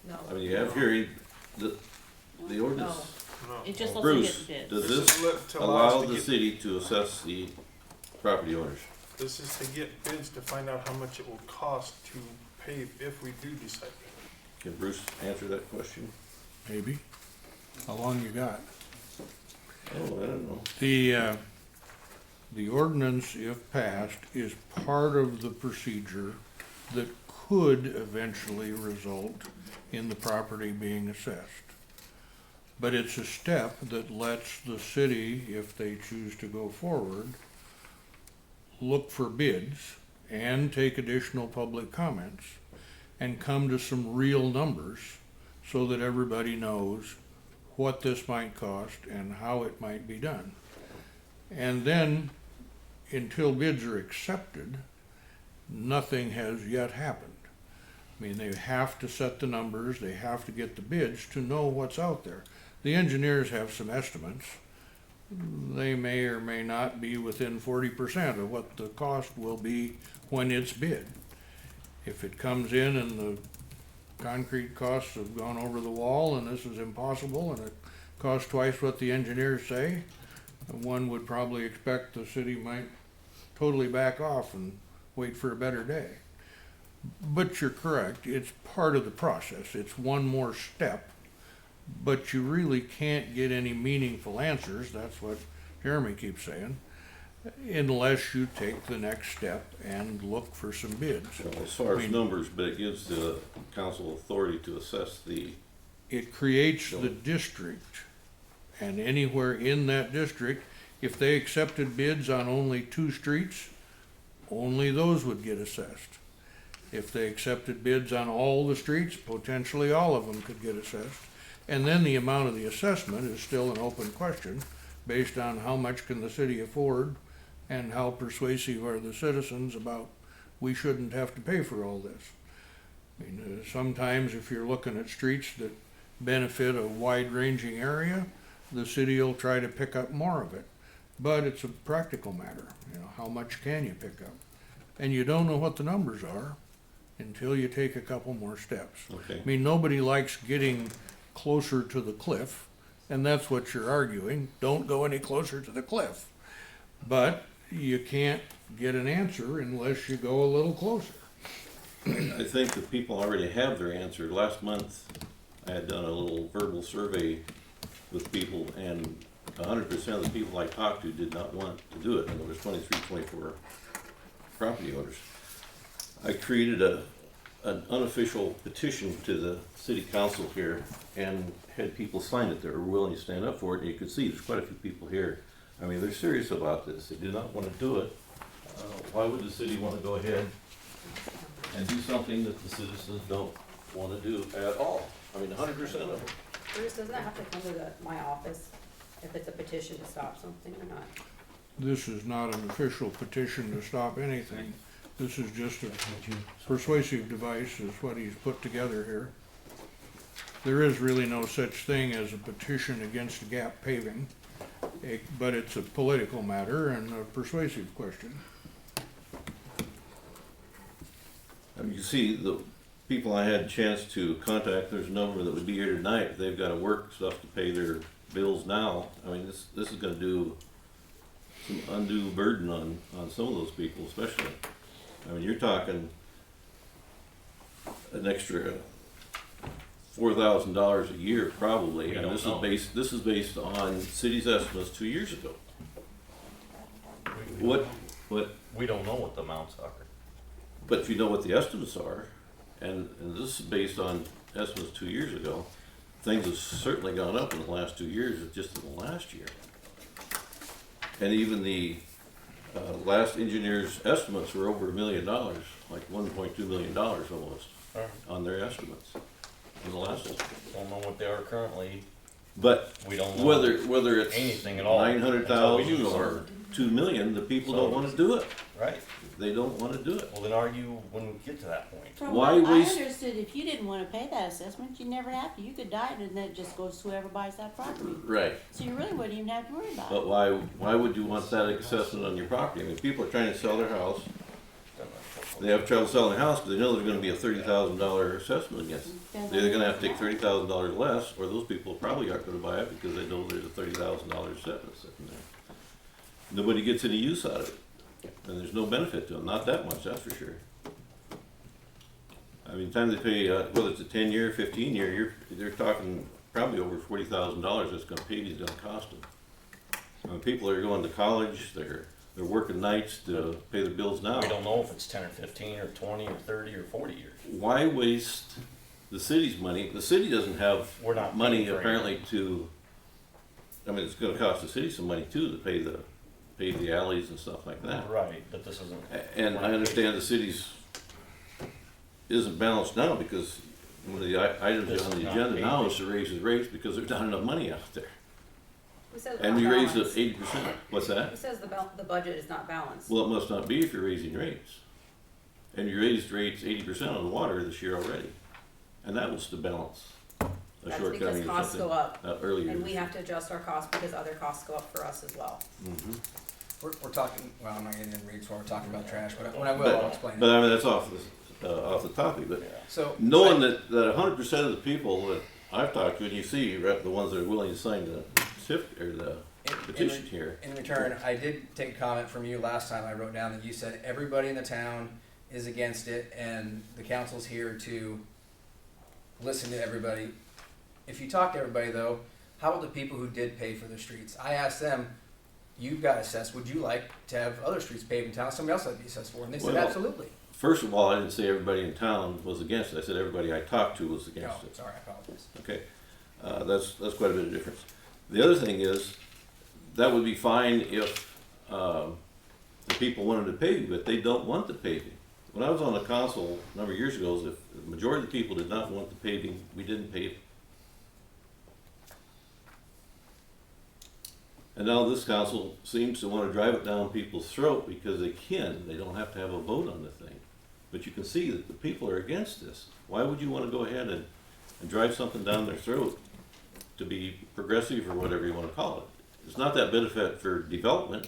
No. I mean, you have here, the ordinance. No. It just lets them Bruce, get bids. does This this is to allow us to the get- city to assess the property owners? This is to get bids to find out how much it will cost to pave if we do decide. Can Bruce answer that question? Maybe. How long you got? Oh, I don't know. The ordinance, if passed, is part of the procedure that could eventually result in the property being assessed. But it's a step that lets the city, if they choose to go forward, look for bids and take additional public comments and come to some real numbers so that everybody knows what this might cost and how it might be done. And then, until bids are accepted, nothing has yet happened. I mean, they have to set the numbers, they have to get the bids to know what's out there. The engineers have some estimates. They may or may not be within 40% of what the cost will be when it's bid. If it comes in and the concrete costs have gone over the wall and this is impossible and it costs twice what the engineers say, one would probably expect the city might totally back off and wait for a better day. But you're correct, it's part of the process. It's one more step but you really can't get any meaningful answers, that's what Jeremy keeps saying, unless you take the next step and look for some bids. As far as numbers, but it gives the council authority to assess the. It creates the district, and anywhere in that district, if they accepted bids on only 2 streets, only those would get assessed. If they accepted bids on all the streets, potentially all of them could get assessed. And then the amount of the assessment is still an open question, based on how much can the city afford and how persuasive are the citizens about we shouldn't have to pay for all this. I mean, sometimes if you're looking at streets that benefit a wide-ranging area, the city will try to pick up more of it. But it's a practical matter, you know, how much can you pick up? And you don't know what the numbers are until you take a couple more steps. Okay. I mean, nobody likes getting closer to the cliff, and that's what you're arguing. Don't go any closer to the cliff. But you can't get an answer unless you go a little closer. I think the people already have their answer. Last month, I had done a little verbal survey with people, and 100% of the people I talked to did not want to do it, and there was 23, 24 property owners. I created an unofficial petition to the city council here and had people sign it that were willing to stand up for it, and you could see there's quite a few people here. I mean, they're serious about this. They do not want to do it. Why would the city want to go ahead and do something that the citizens don't want to do at all? I mean, 100% of them. Bruce, doesn't that have to come to my office if it's a petition to stop something or not? This is not an official petition to stop anything. This is just a persuasive device, is what he's put together here. There is really no such thing as a petition against gap paving, but it's a political matter and a persuasive question. I mean, you see, the people I had a chance to contact, there's a number that would be here tonight. They've got to work stuff to pay their bills now. I mean, this is going to do some undue burden on some of those people, especially. I mean, you're talking an extra $4,000 a year probably, and this is based on city's estimates 2 years ago. What? We don't know what the amounts are. But if you know what the estimates are, and this is based on estimates 2 years ago, things have certainly gone up in the last 2 years, just in the last year. And even the last engineer's estimates were over $1 million, like $1.2 million almost, on their estimates. In the last one. Don't know what they are currently. But we don't know whether it's anything at all. 900,000 or 2 million, the people don't want to do it. Right. They don't want to do it. Well, then argue when we get to that point. From Why what waste? I understood, if you didn't wanna pay that assessment, you never have to. You could die and then it just goes to whoever buys that property. Right. So you really wouldn't even have to worry about But it. why would you want that assessment on your property? I mean, people are trying to sell their house. They have trouble selling their house because they know there's going to be a $30,000 assessment against them. They're either going to have to take $30,000 less, or those people probably aren't going to buy it because they know there's a $30,000 assessment sitting there. Nobody gets any use out of it, and there's no benefit to them. Not that much, that's for sure. I mean, time they pay, whether it's a 10-year, 15-year, they're talking probably over $40,000 that's going to pay is going to cost them. I mean, people are going to college, they're working nights to pay their bills now. We don't know if it's 10 or 15 or 20 or 30 or 40 years. Why waste the city's money? The city doesn't have money apparently to, I mean, it's gonna cost the city some money too to pay the alleys and stuff like that. Right, but this isn't. And I understand the city's isn't balanced now because one of the items on the agenda now is to raise the rates because there's not enough money out there. Who says And we raised it 80%. What's that? Who says the budget is not balanced? Well, it must not be if you're raising rates. And you raised rates 80% on water this year already. And that was to balance a That's shortcoming because or costs something go up. Earlier. And we have to adjust our costs because other costs go up for us as well. Mhm. We're talking, well, I'm not getting into reads while we're talking about trash, but when I will, I'll explain But it. I mean, that's off the topic, but So, knowing that 100% of the people that I've talked to, and you see, the ones that are willing to sign the petition here. In return, I did take a comment from you last time. I wrote down that you said everybody in the town is against it, and the council's here to listen to everybody if you talk to everybody though, how about the people who did pay for the streets? I asked them, you've got assessed, would you like to have other streets paved in town, somebody else had to be assessed for? And they said, Well, absolutely. First of all, I didn't say everybody in town was against it. I said everybody I talked to was No, against it. sorry, I apologize. Okay, that's quite a bit of difference. The other thing is, that would be fine if the people wanted to pave, but they don't want the paving. When I was on the council a number of years ago, if the majority of the people did not want the paving, we didn't pave it. And now this council seems to want to drive it down people's throat because they can. They don't have to have a vote on the thing. But you can see that the people are against this. Why would you want to go ahead and drive something down their throat to be progressive or whatever you want to call it? It's not that benefit for development.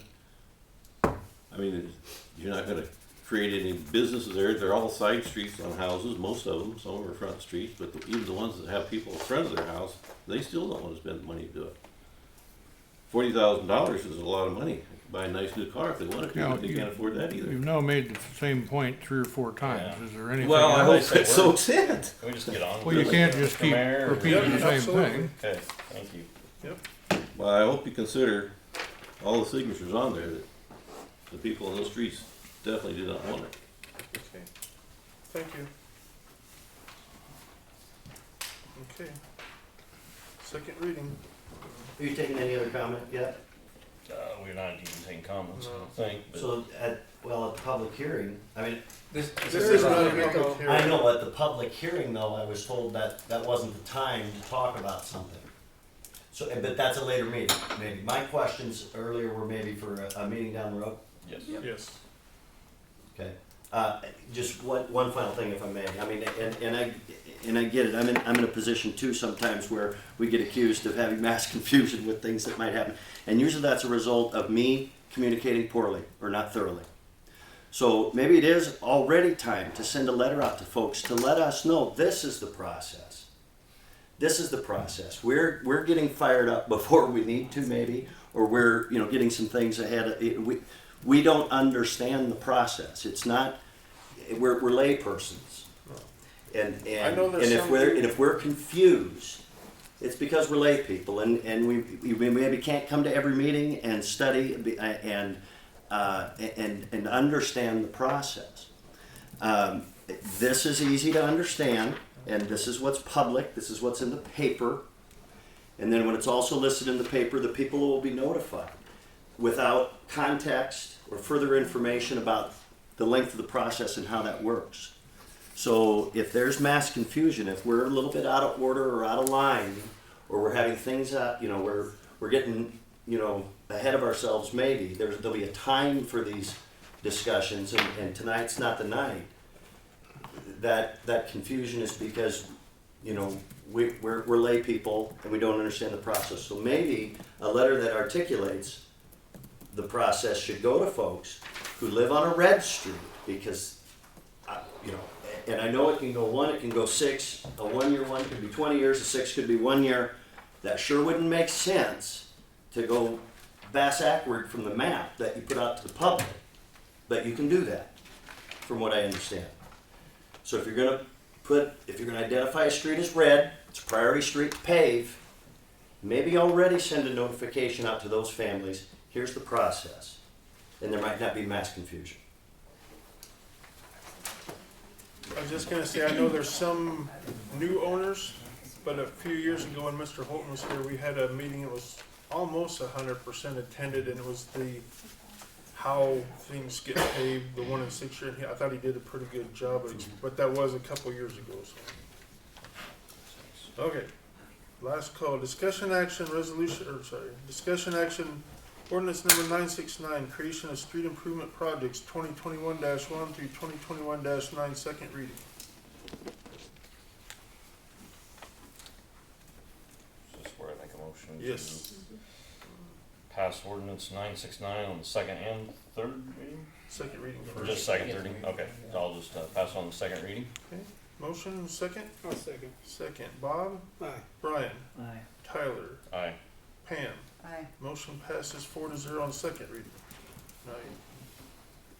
I mean, you're not going to create any businesses there. They're all side streets on houses, most of them. Some of them are front streets, but even the ones that have people in front of their house, they still don't want to spend the money to do it. $40,000 is a lot of money. Buy a nice new car if they wanted to, Yeah, but they can't afford that either. You've now made the same point 3 or 4 times. Is there anything Well, I else? hope so it. Can we just get on? Well, you can't just keep repeating the same absolutely. thing. Okay, thank you. Yep. Well, I hope you consider all the signatures on there that the people in those streets definitely do not want it. Okay. Thank you. Okay. Second reading. Are you taking any other comment yet? We're not even taking comments, I don't think, but. So at the public hearing, I mean, This This is is not a not public hearing. I know at the public hearing though, I was told that that wasn't the time to talk about something. So, but that's a later meeting, maybe. My questions earlier were maybe for a meeting down the road. Yes. Yes. Okay. Just one final thing, if I may. I mean, and I get it. I'm in a position too sometimes where we get accused of having mass confusion with things that might happen, and usually that's a result of me communicating poorly or not thoroughly. So maybe it is already time to send a letter out to folks to let us know this is the process. This is the process. We're getting fired up before we need to, maybe, or we're getting some things ahead. We don't understand the process. It's not. We're lay persons, and I know there's if we're confused, it's because we're lay people, and we maybe can't come to every meeting and study and understand the process. This is easy to understand, and this is what's public. This is what's in the paper, and then when it's also listed in the paper, the people will be notified. Without context or further information about the length of the process and how that works. So if there's mass confusion, if we're a little bit out of order or out of line, or we're having things we're getting ahead of ourselves, maybe there'll be a time for these discussions, and tonight's not the night. That confusion is because we're lay people and we don't understand the process. So maybe a letter that articulates the process should go to folks who live on a red street, because and I know it can go 1, it can go 6. A 1-year one could be 20 years, a 6 could be 1 year. That sure wouldn't make sense to go backward from the map that you put out to the public, but you can do that, from what I understand. So if you're going to identify a street as red, it's a priority street to pave. Maybe already send a notification out to those families. Here's the process, and there might not be mass confusion. I was just gonna say, I know there's some new owners, but a few years ago when Mr. Holton was here, we had a meeting. It was almost 100% attended, and it was how things get paved, the 1 and 6 year. I thought he did a pretty good job, but that was a couple years ago. So. Okay, last call. Discussion action ordinance number 969, creation of street improvement projects 2021-1 through 2021-9, second reading. Is this where I make a motion? Yes. To pass ordinance 969 on the second and third reading? Second reading Or first. just second, third reading? Okay, so I'll just pass on the second reading. Okay. Motion second? I'll second. Second. Bob? Aye. Brian? Aye. Tyler? Aye. Pam? Aye. Motion passes 4-0 on second reading.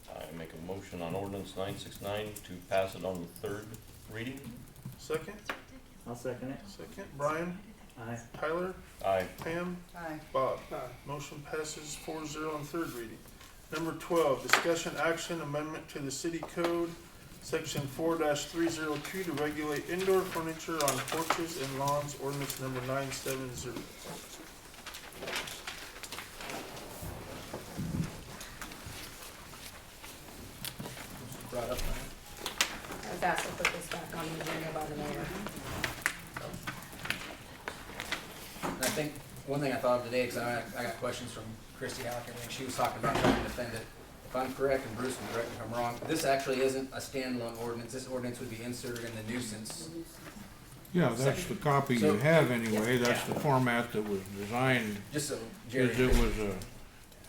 I make a motion on ordinance 969 to pass it on the third reading. Second? I'll second it. Second, Brian, Aye. Tyler, Aye. Pam, Aye. Bob. Aye. Motion passes 4-0 on third reading. Number 12, discussion action amendment to the city code, section 4-302 to regulate indoor furniture on porches and lawns, ordinance number 970. Brought up. I was asked to put this back on the agenda by the mayor. And I think one thing I thought of today, because I got questions from Christy Halleck, and she was talking about trying to defend it. If I'm correct, and Bruce can correct me if I'm wrong, this actually isn't a standalone ordinance. This ordinance would be inserted in the nuisance. Yeah, that's the copy you have anyway, that's the format that was designed, Just so Jerry. is it was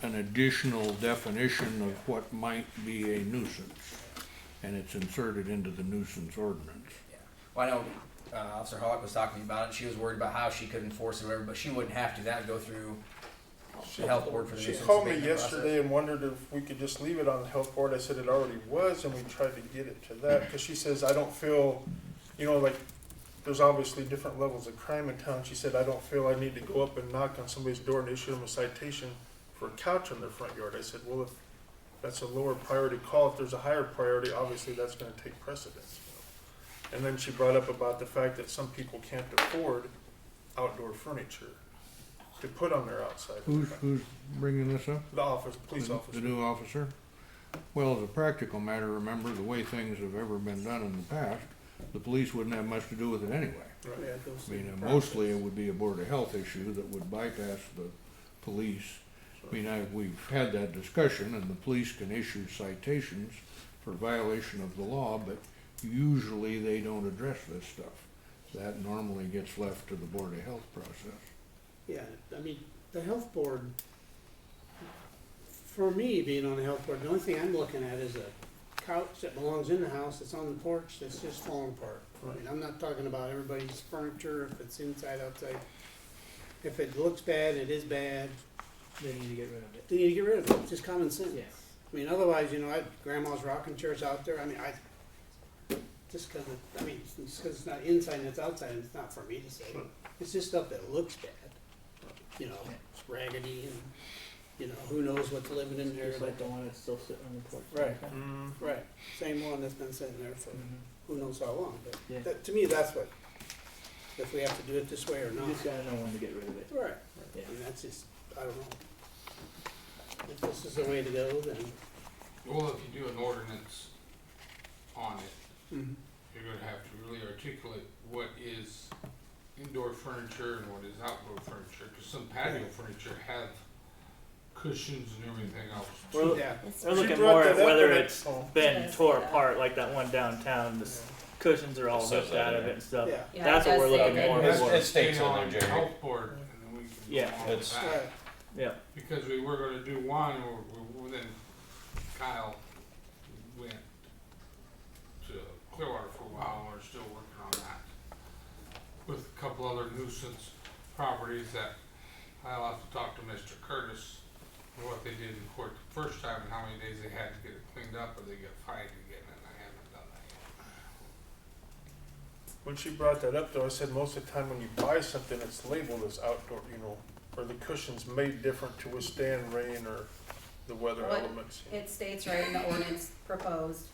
an additional definition of what might be a nuisance, and it's inserted into the nuisance ordinance. Well, I know Officer Halleck was talking about it. She was worried about how she could enforce it or whatever, but she wouldn't have to. That would go through the health board for the She nuisance called me abatement yesterday and wondered if we could just leave it on the health board. I said it already was, and we tried to get it to that, because she says, I don't feel, like, there's obviously different levels of crime in town. She said, I don't feel I need to go up and knock on somebody's door and issue them a citation for a couch in their front yard. I said, well, if that's a lower priority call, if there's a higher priority, obviously that's gonna take precedence. And then she brought up about the fact that some people can't afford outdoor furniture to put on their outside. Who's bringing this up? The office, police officer. The new officer? Well, as a practical matter, remember, the way things have ever been done in the past, the police wouldn't have much to do with it anyway. Right. Yeah, it goes I mean, through the process. mostly it would be a Board of Health issue that would bypass the police. I mean, we've had that discussion, and the police can issue citations for violation of the law, but usually they don't address this stuff. That normally gets left to the Board of Health process. Yeah, I mean, the health board, for me, being on the health board, the only thing I'm looking at is a couch that belongs in the house, that's on the porch, that's just falling apart. I mean, I'm not talking about everybody's furniture, if it's inside, outside. If it looks bad, it is bad, They need to get rid of it. then you get rid of it, it's just common sense. Yeah. I mean, otherwise, grandma's rocking chairs out there, just cause it's cause it's not inside and it's outside, and it's not for me to say. It's just stuff that looks bad, it's raggedy and, who knows what's living in there. Just like the one that's still sitting on the porch. Right. Mm, Right, same one that's been sitting there for who knows how long, but Yeah. to me, that's what, if we have to do it this way or You not. just gotta know when to get rid of it. Right, Yeah. and that's just, I don't know. If this is the way to go, then. Well, if you do an ordinance on it, you're gonna have to really articulate what is indoor furniture and what is outdoor furniture, cause some patio furniture have cushions and everything else. We're, Yeah. we're She looking brought more that at up whether and it's oh. been Yes, tore yeah. apart, like that one downtown, the cushions are all It says ripped that out in of there. it and stuff. Yeah. Yeah, That's it what does we're say looking that. more That's for. It states stay in on there, the Jerry. health board, and then we can Yeah. go on with It's- that. Right, Yeah. Because we were gonna do one, or then Kyle went to Clearwater for a while, and we're still working on that. With a couple other nuisance properties that I'll have to talk to Mr. Curtis, what they did in court the first time and how many days they had to get it cleaned up or they get fined again, and I haven't done that yet. When she brought that up though, I said most of the time when you buy something, it's labeled as outdoor, or the cushion's made different to withstand rain or the weather Well, elements. It states right in the ordinance proposed,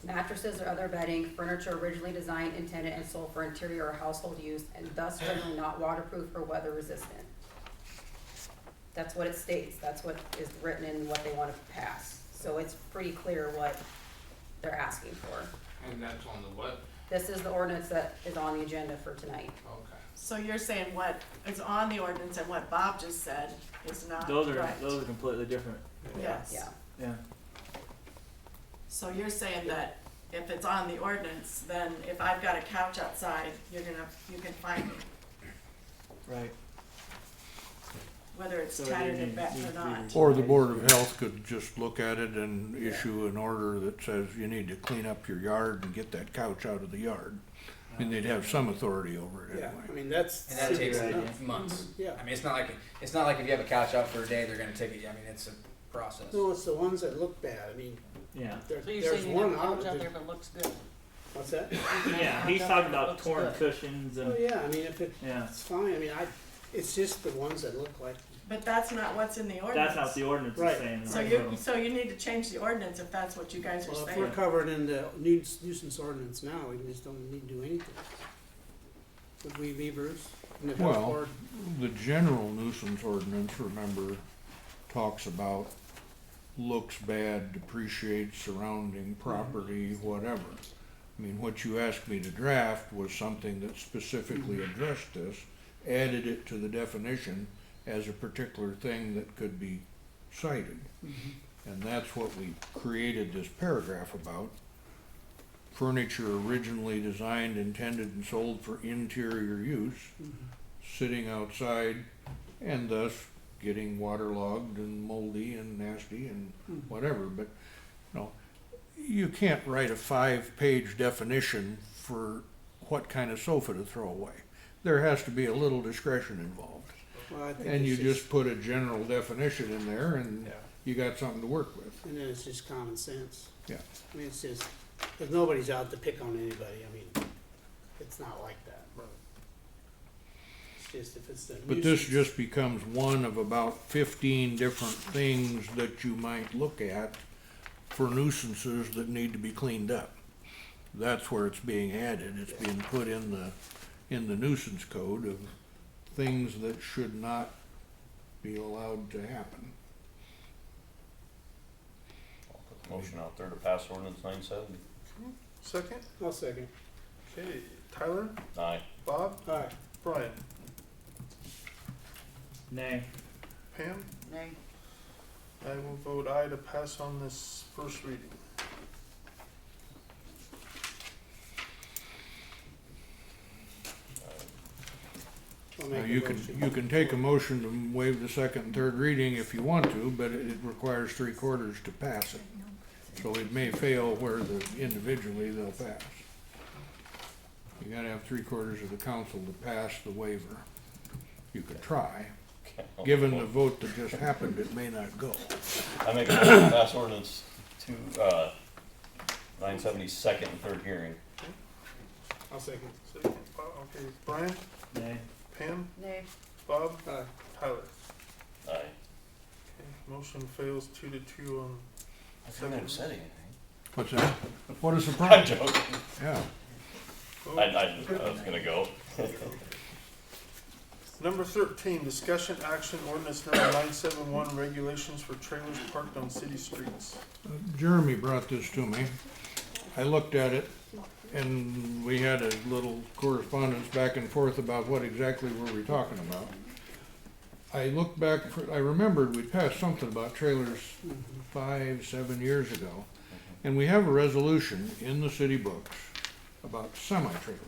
mattresses or other bedding, furniture originally designed, intended, and sold for interior or household use, and thus generally not waterproof or weather resistant. That's what it states, that's what is written in what they want to pass, so it's pretty clear what they're asking for. And that's on the what? This is the ordinance that is on the agenda for tonight. Okay. So you're saying what is on the ordinance and what Bob just said is not Those are correct? those are completely different. Yes. Yeah. Yeah. So you're saying that if it's on the ordinance, then if I've got a couch outside, you can find me, Right. whether it's So tattered it and bent needs or to be not. Or the Board of Health could just look at it and issue an order that says you need to clean up your yard and get that couch out of the yard. And they'd have some authority over it yeah, anyway. I mean, that's. And that takes simple enough. months. Yeah. I mean, it's not like if you have a couch out for a day, they're gonna ticket you. I mean, it's a process. No, it's the ones that look bad, I mean, Yeah. there, So you're there's saying you one have a out, couch out there if it looks good? What's that? Yeah, he's talking about torn cushions Oh, and, yeah, I mean, if yeah, it's fine, I mean, it's just the ones that look like, But that's not what's in the ordinance. that's not the ordinance is Right. saying. So you need to change the ordinance if that's what you guys are well, if saying. we're covered in the nuisance ordinance now, we just don't need to do anything. Would we be, Bruce? And the health Well, board? the general nuisance ordinance, remember, talks about looks bad, depreciates surrounding property, whatever. I mean, what you asked me to draft was something that specifically addressed this, added it to the definition as a particular thing that could be cited. And that's what we created this paragraph about. Furniture originally designed, intended, and sold for interior use, sitting outside, and thus getting waterlogged and moldy and nasty and whatever. But, you know, you can't write a 5-page definition for what kind of sofa to throw away. There has to be a little discretion involved. Well, I think And you it's just put a general definition in there and you got something to work with. And then it's just common sense. Yeah. I mean, it's just, if nobody's out to pick on anybody, I mean, it's not like that. It's just if it's the But this just becomes one of about 15 different things that you might look at for nuisances that need to be cleaned up. That's where it's being added. It's being put in the nuisance code of things that should not be allowed to happen. I'll put the motion out there to pass ordinance 970. Second? I'll second. Okay, Tyler, Aye. Bob, Aye. Brian, Nay. Pam? Nay. I will vote aye to pass on this first reading. I'll Now, make a you motion. can take a motion to waive the second and third reading if you want to, but it requires 3/4 to pass it. So it may fail where individually they'll pass. You gotta have 3/4 of the council to pass the waiver. You could try. Okay. Given the vote that just happened, it may not go. I make a motion to pass ordinance 970 second and third hearing. I'll second. Second, okay, Brian, Nay. Pam, Nay. Bob, Aye. Tyler. Aye. Okay, motion fails 2-2 on. I haven't said anything. What's that? What is the I'm problem? joking. Yeah. I was gonna go. Number 13, discussion action ordinance number 971, regulations for trailers parked on city streets. Jeremy brought this to me. I looked at it, and we had a little correspondence back and forth about what exactly were we talking about. I looked back, I remembered we passed something about trailers 5-7 years ago, and we have a resolution in the city books about semi-trailers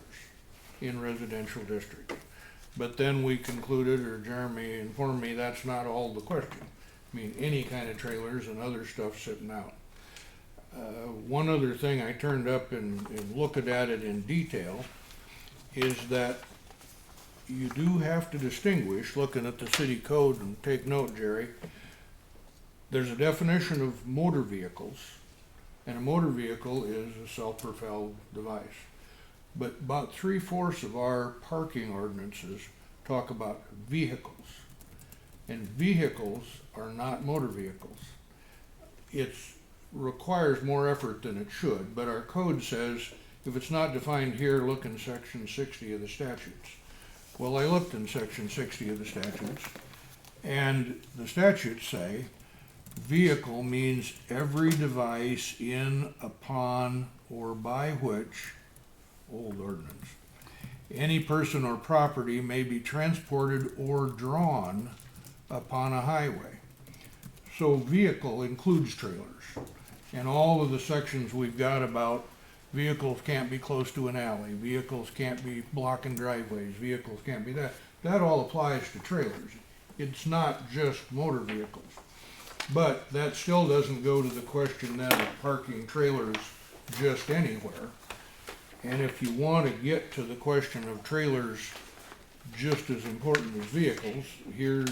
in residential districts. But then we concluded, or Jeremy informed me, that's not all the question. I mean, any kind of trailers and other stuff sitting out. One other thing I turned up and looked at it in detail is that you do have to distinguish, looking at the city code, and take note, Jerry, there's a definition of motor vehicles, and a motor vehicle is a self-propelled device. But about 3/4 of our parking ordinances talk about vehicles, and vehicles are not motor vehicles. It requires more effort than it should, but our code says if it's not defined here, look in section 60 of the statutes. Well, I looked in section 60 of the statutes, and the statutes say vehicle means every device in, upon, or by which, old ordinance, any person or property may be transported or drawn upon a highway. So vehicle includes trailers. And all of the sections we've got about vehicles can't be close to an alley, vehicles can't be blocking driveways, vehicles can't be that all applies to trailers. It's not just motor vehicles. But that still doesn't go to the question then of parking trailers just anywhere. And if you want to get to the question of trailers just as important as vehicles, here's,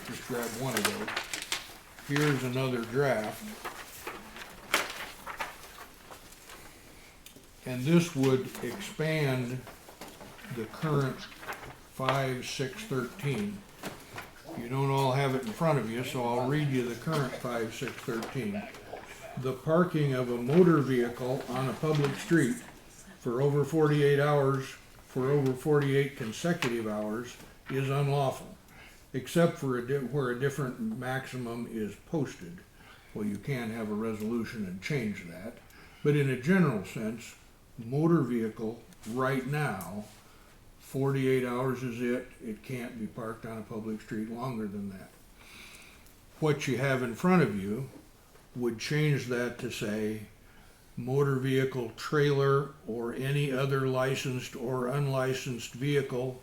just grab one of those. Here's another draft. And this would expand the current 5.6.13. You don't all have it in front of you, so I'll read you the current 5.6.13. The parking of a motor vehicle on a public street for over 48 hours, for over 48 consecutive hours, is unlawful, except for where a different maximum is posted. Well, you can have a resolution and change that. But in a general sense, motor vehicle right now, 48 hours is it. It can't be parked on a public street longer than that. What you have in front of you would change that to say motor vehicle trailer or any other licensed or unlicensed vehicle,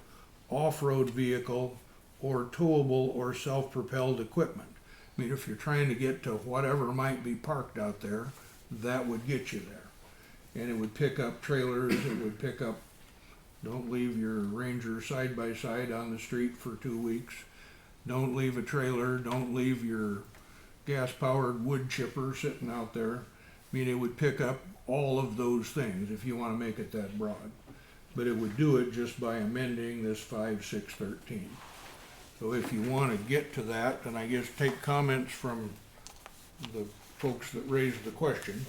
off-road vehicle, or towable or self-propelled equipment. I mean, if you're trying to get to whatever might be parked out there, that would get you there. And it would pick up trailers, it would pick up, don't leave your Ranger side by side on the street for 2 weeks. Don't leave a trailer, don't leave your gas powered wood chipper sitting out there. I mean, it would pick up all of those things if you want to make it that broad. But it would do it just by amending this 5.6.13. So if you want to get to that, then I guess take comments from the folks that raised the question.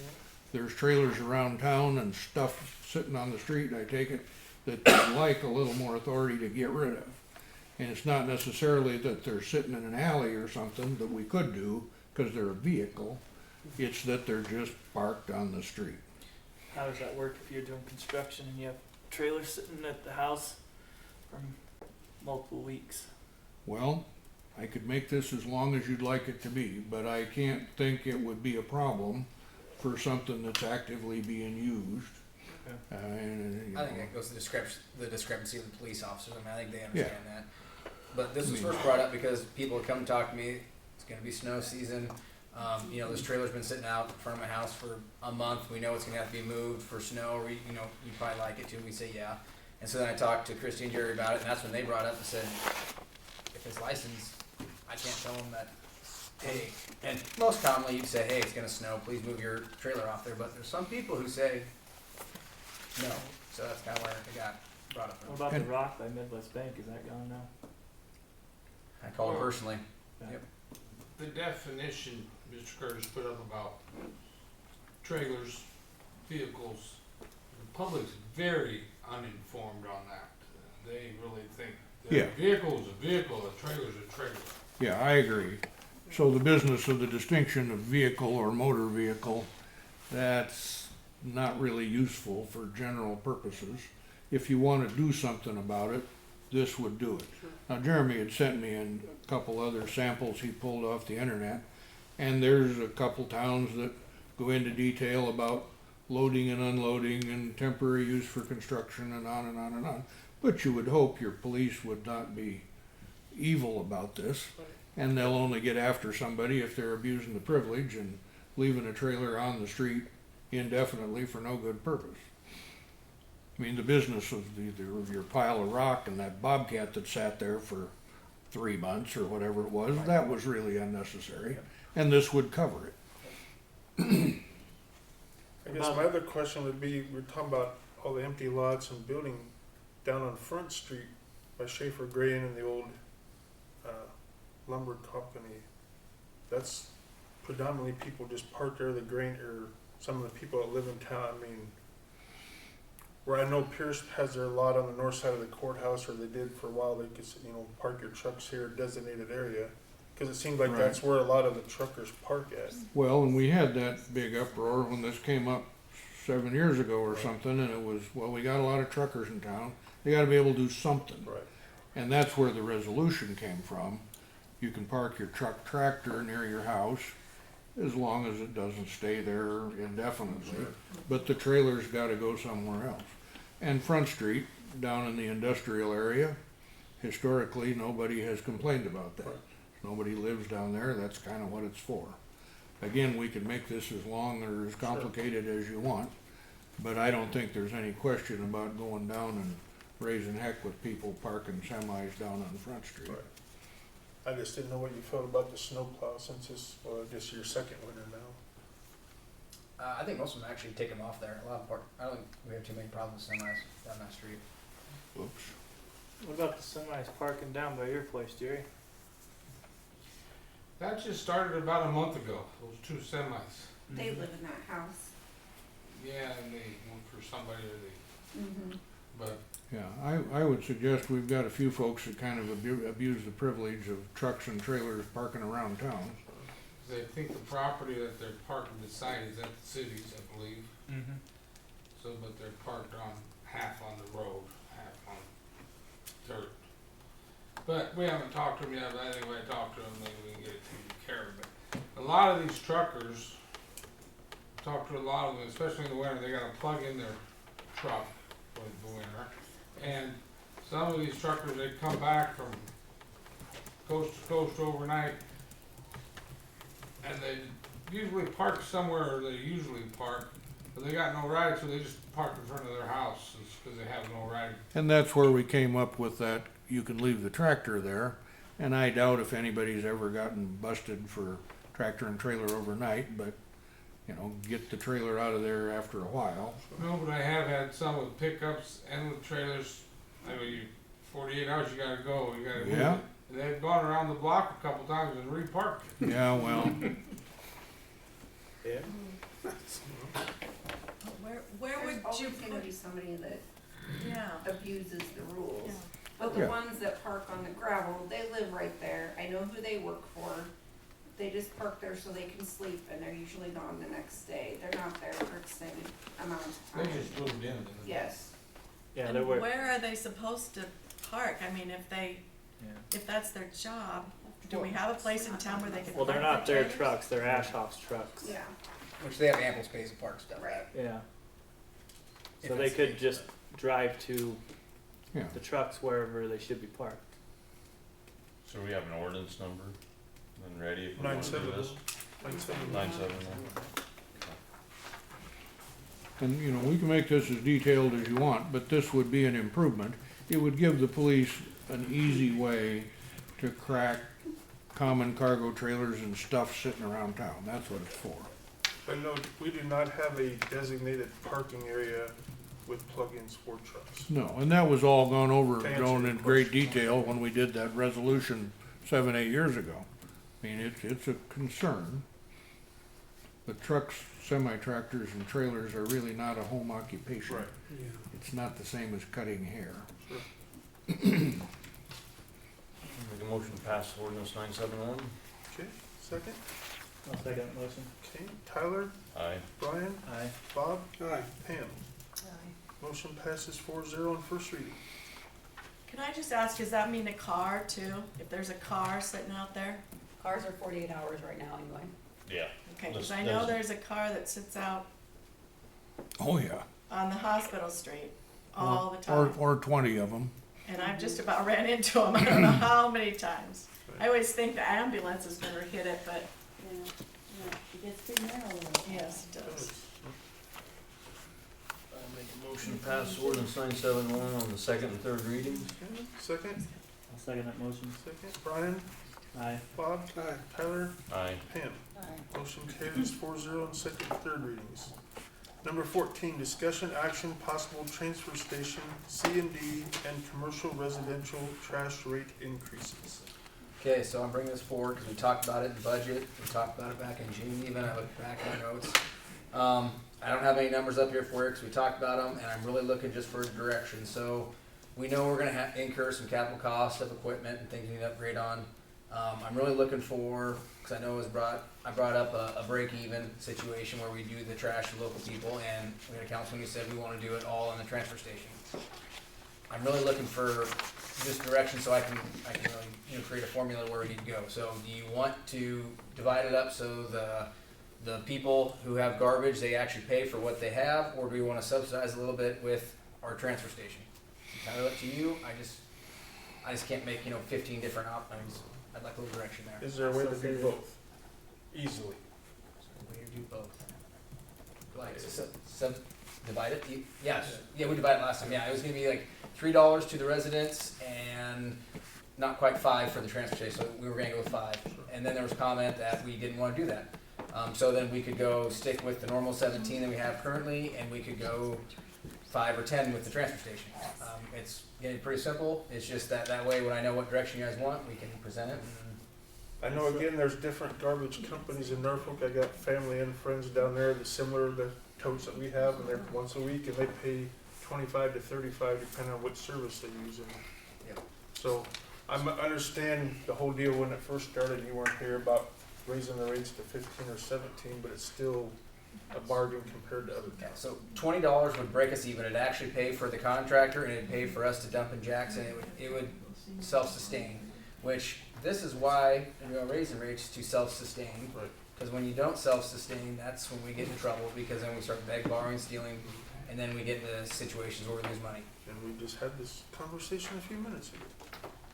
There's trailers around town and stuff sitting on the street, I take it, that they'd like a little more authority to get rid of. And it's not necessarily that they're sitting in an alley or something that we could do because they're a vehicle. It's that they're just parked on the street. How does that work if you're doing construction and you have trailers sitting at the house for multiple weeks? Well, I could make this as long as you'd like it to be, but I can't think it would be a problem for something that's actively being used. And, I think it goes to the discrepancy of the police officers. I mean, I think they understand that. But this was first brought up because people would come and talk to me. It's going to be snow season. This trailer's been sitting out in front of my house for a month. We know it's going to have to be moved for snow. Or, you probably like it too. We say, yeah. And so then I talked to Christy and Jerry about it, and that's when they brought up and said, if it's licensed, I can't tell them that, hey, and most commonly you'd say, hey, it's going to snow, please move your trailer off there. But there's some people who say, no. So that's kind of where it got brought up. What about the rock by Midwest Bank? Is that gone now? I call it personally. Yeah. Yep. The definition Mr. Curtis put up about trailers, vehicles, the public's very uninformed on that. They really think that a vehicle is a vehicle, a trailer is a trailer. Yeah, I agree. So the business of the distinction of vehicle or motor vehicle, that's not really useful for general purposes. If you want to do something about it, this would do it. Now, Jeremy had sent me in a couple other samples he pulled off the internet, and there's a couple towns that go into detail about loading and unloading and temporary use for construction and on and on and on. But you would hope your police would not be evil about this, and they'll only get after somebody if they're abusing the privilege and leaving a trailer on the street indefinitely for no good purpose. I mean, the business of your pile of rock and that bobcat that sat there for 3 months or whatever it was, that was really unnecessary, and this would cover it. I guess my other question would be, we're talking about all the empty lots and building down on Front Street by Schaefer Grain and the old lumber company. That's predominantly people just park there, the grain, or some of the people that live in town. I mean, where I know Pierce has their lot on the north side of the courthouse, or they did for a while, they could, park your trucks here, designated area. Because it seems like that's where a lot of the truckers park at. Well, and we had that big uproar when this came up 7 years ago or something, and it was, well, we got a lot of truckers in town. They got to be able to do something. Right. And that's where the resolution came from. You can park your truck tractor near your house as long as it doesn't stay there indefinitely. Sure. But the trailer's got to go somewhere else. And Front Street, down in the industrial area, historically, nobody has complained about that. Right. Nobody lives down there. That's kind of what it's for. Again, we can make this as long or as complicated as you want, but I don't think there's any question about going down and raising heck with people parking semis down on Front Street. Right. I just didn't know what you felt about the snowplow since it's, well, I guess your second winter now. I think most of them actually take them off there. A lot of park. I don't think we have too many problems with semis down that street. Oops. What about the semis parking down by your place, Jerry? That just started about a month ago, those two semis. They live in that house. Yeah, and they went for somebody or they, Mm-hmm. but Yeah, I would suggest we've got a few folks that kind of abuse the privilege of trucks and trailers parking around town. they think the property that they're parking beside is at the city's, I believe. Mm-hmm. So, but they're parked on, half on the road, half on dirt. But we haven't talked to them yet, but I think when I talk to them, maybe we can get it taken care of. But a lot of these truckers, talk to a lot of them, especially in the winter, they gotta plug in their truck for the winter. And some of these truckers, they come back from coast to coast overnight, and they usually park somewhere they usually park, but they got no ride, so they just park in front of their house, because they have no ride. And that's where we came up with that, you can leave the tractor there. And I doubt if anybody's ever gotten busted for tractor and trailer overnight, but, you know, get the trailer out of there after a while. No, but I have had some with pickups and with trailers. I mean, 48 hours you gotta go, you gotta move Yeah. it. And they've gone around the block a couple times and reparked. Yeah, well, Yeah. Where There's would always you gonna put, be somebody that yeah. abuses the rules. Yeah. But the Yeah. ones that park on the gravel, they live right there. I know who they work for. They just park there so they can sleep, and they're usually gone the next day. They're not there for extended amounts of They time. just moved in. Yes. Yeah, And there were. where are they supposed to park? I mean, Yeah. if that's their job, do we have a place in town where they can Well, park they're not their their trailers? trucks. They're Ashhoff's trucks. Yeah. Which they have ample space to park stuff Right. at. Yeah. If So they it's could safe. just drive to yeah. the trucks wherever they should be parked. So we have an ordinance number and ready if we want to do 9/7. this? 9/7. 9/7. And, you know, we can make this as detailed as you want, but this would be an improvement. It would give the police an easy way to crack common cargo trailers and stuff sitting around town. That's what it's for. But no, we do not have a designated parking area with plug-ins for trucks. No, and that was all gone over, To answer gone your in great question. detail when we did that resolution 7, 8 years ago. I mean, it's a concern. But trucks, semi-tractors and trailers are really not a home occupation. Right. Yeah. It's not the same as cutting hair. Make a motion to pass ordinance 9/7/1. Okay, second. I'll second that motion. Okay, Tyler, Aye. Brian, Aye. Bob, Aye. Pam. Motion passes 4-0 on first reading. Can I just ask, does that mean a car too? If there's a car sitting out there? Cars are 48 hours right now anyway. Yeah. Okay, cause There's- I know there's a car that sits out Oh, yeah. on the hospital street all the Or, time. or 20 of them. And I've just about ran into them, I don't know how many times. I always think the ambulance is gonna hit it, but Yeah, yeah, it gets pretty narrow a little. yes, it does. I make a motion to pass ordinance 9/7/1 on the second and third readings. Okay, second, I'll second that motion. second, Brian, Aye. Bob, Aye. Tyler, Aye. Pam. Aye. Motion carries 4-0 on second and third readings. Number 14, discussion action possible transfer station, C&D and commercial residential trash rate increases. Okay, so I'm bringing this forward because we talked about it in budget. We talked about it back in June even. I looked back at my notes. I don't have any numbers up here for you because we talked about them, and I'm really looking just for direction. So we know we're going to incur some capital costs of equipment and things we need to upgrade on. I'm really looking for, because I know I brought up a break-even situation where we do the trash for local people, and we had a councilman who said we want to do it all in the transfer station. I'm really looking for just direction so I can really, create a formula where we need to go. So do you want to divide it up so the people who have garbage, they actually pay for what they have, or do we want to subsidize a little bit with our transfer station? Kind of up to you. I just can't make 15 different options. I'd like a little direction there. Is there a way to do both? Easily. We do both. Like divide it. Yes. Yeah, we divided last time. Yeah, it was gonna be like $3 to the residents and not quite $5 for the transfer station. So we were gonna go with $5. And then there was comment that we didn't want to do that. So then we could go stick with the normal 17 that we have currently, and we could go 5 or 10 with the transfer station. It's getting pretty simple. It's just that way when I know what direction you guys want, we can present it. I know again, there's different garbage companies in Norfolk. I got family and friends down there that's similar to the totes that we have, and they're once a week, and they pay 25 to 35 depending on what service they use. Yep. So I understand the whole deal when it first started. You weren't here about raising the rates to 15 or 17, but it's still a bargain compared to other Yeah, towns. so $20 would break us even. It'd actually pay for the contractor, and it'd pay for us to dump in Jackson. It would self-sustain, which this is why we are raising rates to self-sustain. Right. Because when you don't self-sustain, that's when we get in trouble, because then we start begging, borrowing, stealing, and then we get into situations where we lose money. And we just had this conversation a few minutes ago.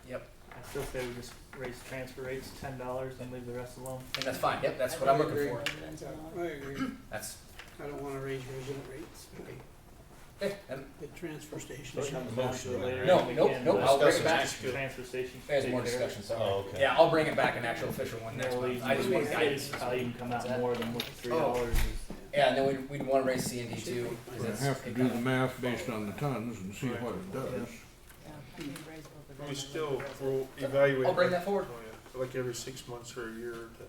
Yep. I still say we just raise transfer rates $10 and leave the rest alone. And that's fine. Yep, that's what I'm looking for. I agree. That's I don't wanna raise resident rates. okay. And The transfer station. So it comes back to it later. No, We nope, can nope, I'll bring it discuss back. next transfer station. There's more Take care. discussion, sorry. Oh, okay. Yeah, I'll bring it back an actual official one next More month. leads I just want and guidance. probably even come out more than what the Oh. $3 is. Yeah, and then we'd want to raise C and D too. 'Cause I it's- have to it do the kinda- math based on the tons and see what it does. We still will evaluate. I'll bring that forward. Oh, yeah. Like every 6 months or a year to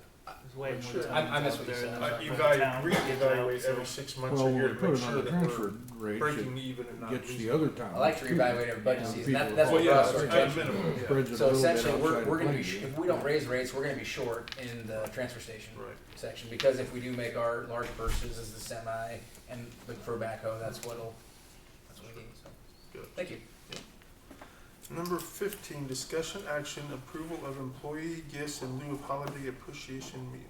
There's way Make more sure. tons I miss out what you there said. than I what the town gives reevaluate out, so- every 6 months Well, or when year we to put make it on sure the that transfer we're rates, breaking it even and not gets losing. the other towns. I like to too. reevaluate every budget Yeah, season. people That's Well, what yeah, draws our at a attention. minimum, yeah. Spreads it a So little bit essentially, we're outside gonna of be, Plainview. if we don't raise rates, we're gonna be short in the transfer station Right. section, because if we do make our large purchases as the semi and look for a backhoe, that's what we need, so. Good. Thank you. Number 15, discussion action, approval of employee gifts in lieu of holiday appreciation meal.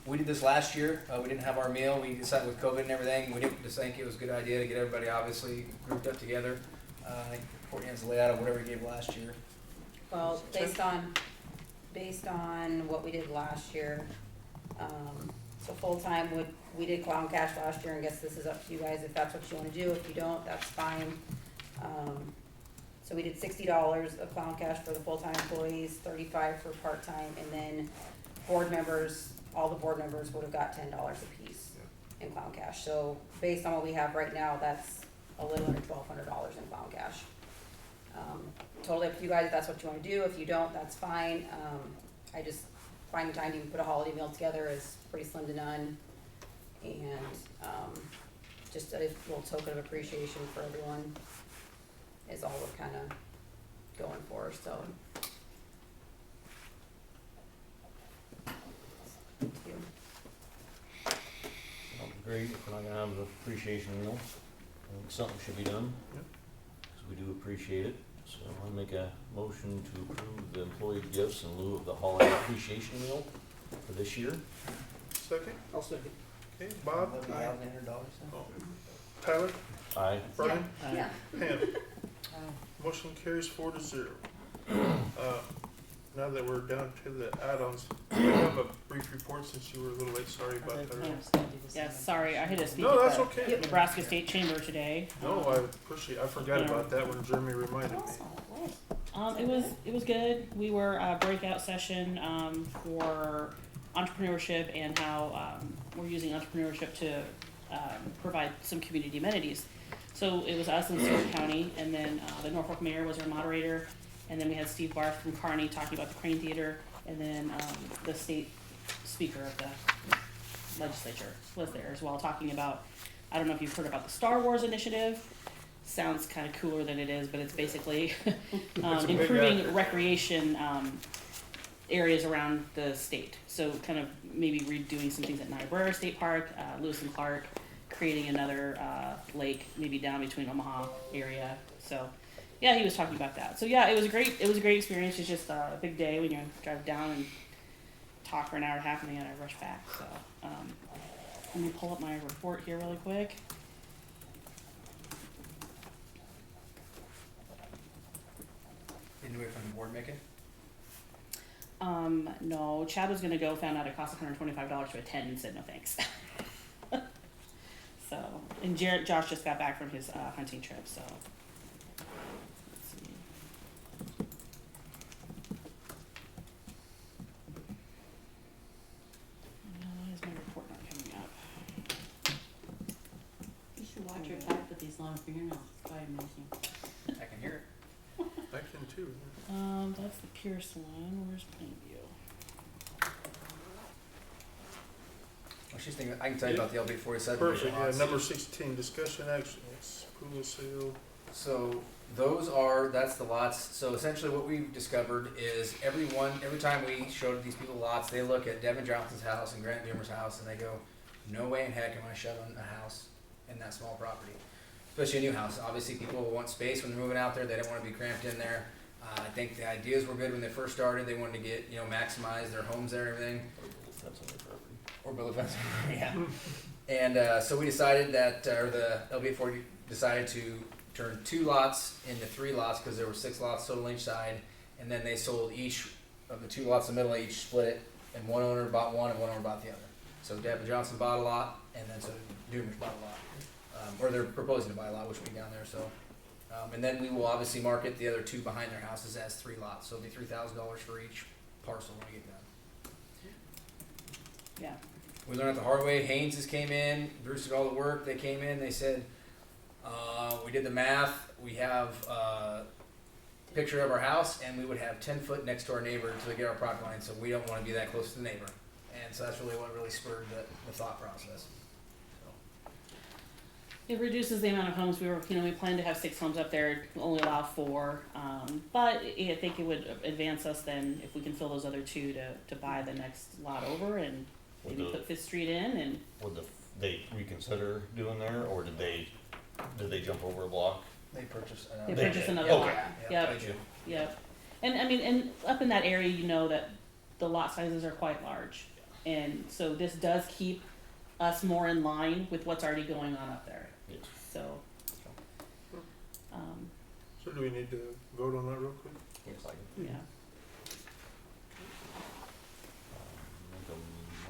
We did this last year. We didn't have our meal. We decided with COVID and everything, we didn't just think it was a good idea to get everybody obviously grouped up together. I think Courtney has the layout of whatever he gave last year. Well, based on what we did last year, so full-time we did clown cash last year, and guess this is up to you guys if that's what you wanna do. If you don't, that's fine. So we did $60 of clown cash for the full-time employees, 35 for part-time, and then board members, all the board members would have got $10 apiece in clown cash. So based on what we have right now, that's a little under $1,200 in clown cash. Totally up to you guys if that's what you wanna do. If you don't, that's fine. I just finding time to even put a holiday meal together is pretty slim to none. And, just a little token of appreciation for everyone is all we're kinda going for, so. Thank you. That'll be great, if we're not gonna have an appreciation meal, I think something should be done. Yep. Cause we do appreciate it, so I'll make a motion to approve the employee gifts in lieu of the holiday appreciation meal for this year. Second? I'll second. Okay, Bob? $1,800. Oh. Tyler? Aye. Brian? Yeah. Pam? Motion carries 4-0. Now that we're down to the add-ons, do you have a brief report since you were a little late? Sorry about that. Yeah, sorry, I had to speak No, at that's the okay. Nebraska State Chamber today. No, I appreciate, I forgot about that when Jeremy reminded me. It was good. We were a breakout session for entrepreneurship and how we're using entrepreneurship to provide some community amenities. So it was us in Stewart County, and then the Norfolk mayor was our moderator, and then we had Steve Barth from Kearney talking about the Crane Theater, and then the state speaker of the legislature was there as well, talking about, I don't know if you've heard about the Star Wars initiative. Sounds kind of cooler than it is, but it's basically a big improving effort. recreation areas around the state. So kind of maybe redoing some things at Niobrara State Park, Lewis and Clark, creating another lake maybe down between Omaha area. So yeah, he was talking about that. So yeah, it was a great experience. It's just a big day when you drive down and talk for an hour and a half and then I rush back. So let me pull up my report here really quick. Didn't do it from the board making? No, Chad was gonna go, found out it cost $125 to attend and said no thanks. So, and Josh just got back from his hunting trip, so. Let's see. hear now. It's probably amazing. I can hear it. I can too. That's the Pierce one. Where's Plainview? Well, she's thinking, I can tell you about the LB 47. Perfect, yeah, number 16, discussion action, it's approval sale. So that's the lots. So essentially what we've discovered is every time we showed these people lots, they look at Devin Johnson's house and Grant Doomer's house and they go, no way in heck am I shut on a house in that small property. Especially a new house. Obviously people want space when they're moving out there. They don't want to be cramped in there. I think the ideas were good when they first started. They wanted to get, maximize their homes there and everything. Or build a fence, yeah. And so we decided that, or the LB40 decided to turn 2 lots into 3 lots because there were 6 lots total on each side. And then they sold each of the 2 lots in the middle, each split it, and one owner bought one and one owner bought the other. So Devin Johnson bought a lot, and then so Doomer's bought a lot. Or they're proposing to buy a lot, which will be down there. So, and then we will obviously market the other 2 behind their houses as 3 lots. So it'll be $3,000 for each parcel when we get done. Yeah. We learned the hard way. Haynes's came in. Bruce did all the work. They came in. They said, we did the math. We have a picture of our house, and we would have 10 foot next to our neighbor until we get our property line. So we don't want to be that close to the neighbor. And so that's really what really spurred the thought process. It reduces the amount of homes we plan to have 6 homes up there, we'll only allow 4. But I think it would advance us then if we can fill those other 2 to buy the next lot over and maybe put 5th Street in. And Would they reconsider doing there, or did they jump over a block? They purchased another lot. Yep. Yep. And I mean, and up in that area, that the lot sizes are quite large. And so this does keep us more in line with what's already going on up there. Yes. So, So do we need to vote on that real quick? Looks like it. yeah. Make a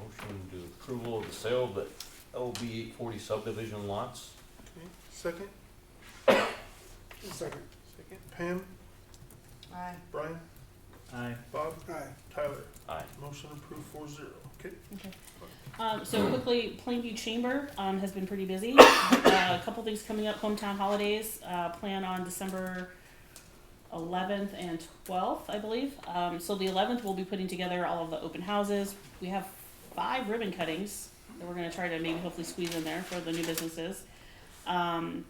motion to approval of the sale of the LB 840 subdivision lots. Okay, second? Second. Second. Pam? Aye. Brian? Aye. Bob? Aye. Tyler? Aye. Motion approved 4-0. Okay. So quickly, Plainview Chamber has been pretty busy. A couple things coming up, hometown holidays, plan on December 11th and 12th, I believe. So the 11th, we'll be putting together all of the open houses. We have 5 ribbon cuttings that we're going to try to maybe hopefully squeeze in there for the new businesses. And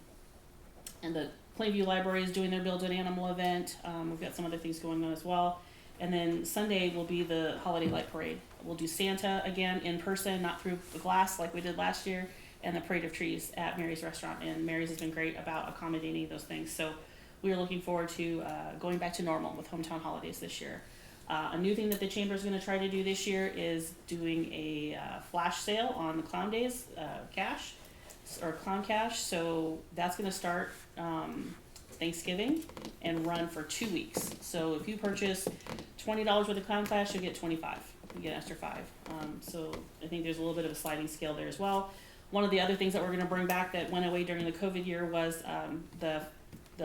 the Plainview Library is doing their Build an Animal event. We've got some other things going on as well. And then Sunday will be the holiday light parade. We'll do Santa again in person, not through the glass like we did last year, and the parade of trees at Mary's restaurant. And Mary's has been great about accommodating those things. So we are looking forward to going back to normal with hometown holidays this year. A new thing that the chamber is going to try to do this year is doing a flash sale on the Clown Days cash or Clown Cash. So that's going to start Thanksgiving and run for 2 weeks. So if you purchase $20 worth of Clown Cash, you'll get 25. You get an extra 5. So I think there's a little bit of a sliding scale there as well. One of the other things that we're going to bring back that went away during the COVID year was the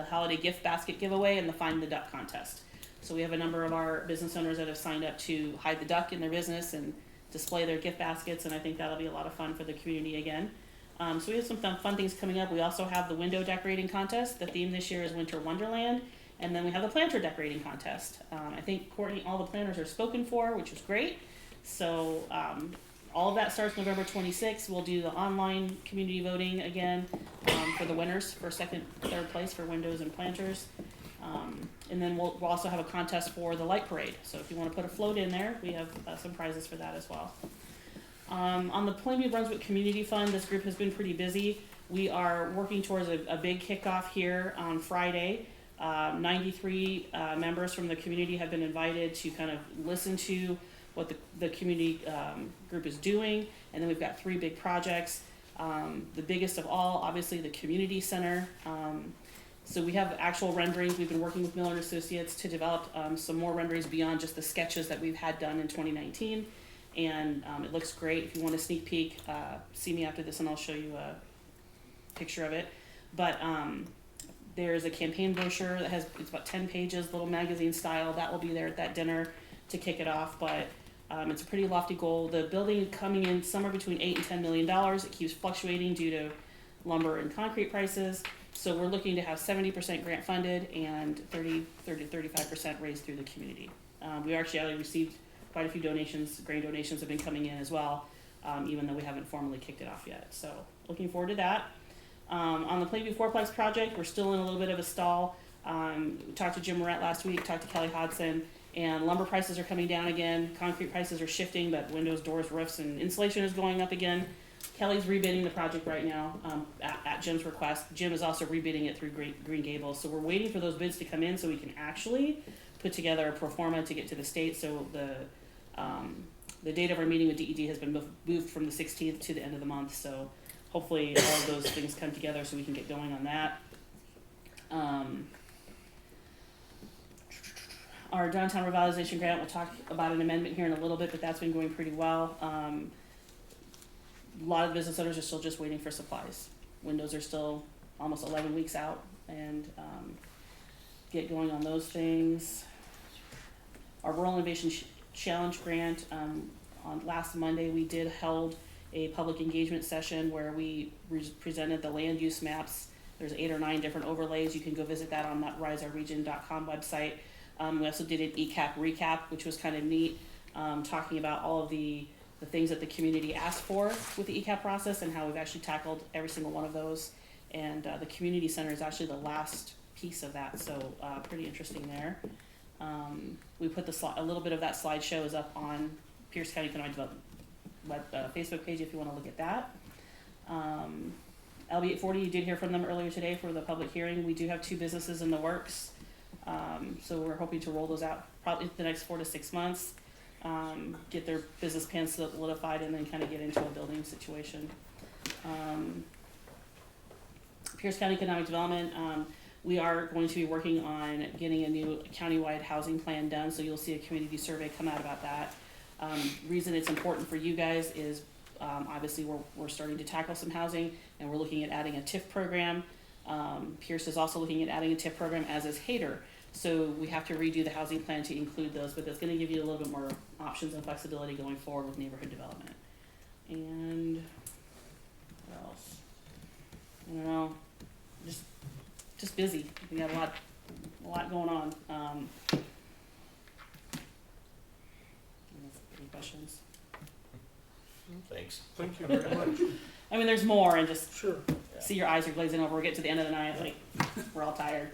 holiday gift basket giveaway and the Find the Duck contest. So we have a number of our business owners that have signed up to hide the duck in their business and display their gift baskets, and I think that'll be a lot of fun for the community again. So we have some fun things coming up. We also have the window decorating contest. The theme this year is Winter Wonderland. And then we have the planter decorating contest. I think, Courtney, all the planters are spoken for, which is great. So all of that starts November 26th. We'll do the online community voting again for the winners for 2nd, 3rd place for windows and planters. And then we'll also have a contest for the light parade. So if you want to put a float in there, we have some prizes for that as well. On the Plainview Brunswick Community Fund, this group has been pretty busy. We are working towards a big kickoff here on Friday. 93 members from the community have been invited to kind of listen to what the community group is doing. And then we've got 3 big projects. The biggest of all, obviously, the community center. So we have actual renderings. We've been working with Miller & Associates to develop some more renderings beyond just the sketches that we've had done in 2019. And it looks great. If you want a sneak peek, see me after this and I'll show you a picture of it. But there's a campaign brochure that it's about 10 pages, little magazine style. That will be there at that dinner to kick it off. But it's a pretty lofty goal. The building coming in somewhere between $8 and $10 million. It keeps fluctuating due to lumber and concrete prices. So we're looking to have 70% grant funded and 35% raised through the community. We actually already received quite a few donations. Grain donations have been coming in as well, even though we haven't formally kicked it off yet. So looking forward to that. On the Plainview Fourplex project, we're still in a little bit of a stall. We talked to Jim Moret last week, talked to Kelly Hodson, and lumber prices are coming down again. Concrete prices are shifting, but windows, doors, roofs, and insulation is going up again. Kelly's rebidding the project right now at Jim's request. Jim is also rebidding it through Green Gables. So we're waiting for those bids to come in so we can actually put together a pro forma to get to the state. So the date of our meeting with DED has been moved from the 16th to the end of the month. So hopefully all of those things come together so we can get going on that. Our downtown revitalization grant, we'll talk about an amendment here in a little bit, but that's been going pretty well. A lot of business owners are still just waiting for supplies. Windows are still almost 11 weeks out, and get going on those things. Our Rural Innovation Challenge grant, on last Monday we held a public engagement session where we presented the land use maps. There's 8 or 9 different overlays. You can go visit that on that riseourregion.com website. We also did an Ecap Recap, which was kind of neat, talking about all of the things that the community asked for with the Ecap process and how we've actually tackled every single one of those. And the community center is actually the last piece of that, so pretty interesting there. We put a little bit of that slideshow is up on Pierce County Economic Development Facebook page if you want to look at that. LB 840, you did hear from them earlier today for the public hearing. We do have 2 businesses in the works, so we're hoping to roll those out probably the next 4 to 6 months. Get their business plans solidified and then kind of get into a building situation. Pierce County Economic Development, we are going to be working on getting a new countywide housing plan done, so you'll see a community survey come out about that. Reason it's important for you guys is obviously we're starting to tackle some housing and we're looking at adding a TIF program. Pierce is also looking at adding a TIF program, as is Hayter. So we have to redo the housing plan to include those, but that's going to give you a little bit more options and flexibility going forward with neighborhood development. And what else? I don't know. Just busy. We got a lot going on. Any questions? Thanks. Thank you very much. I mean, there's more, and just Sure. see your eyes are glazing over. We get to the end of the night, like we're all tired.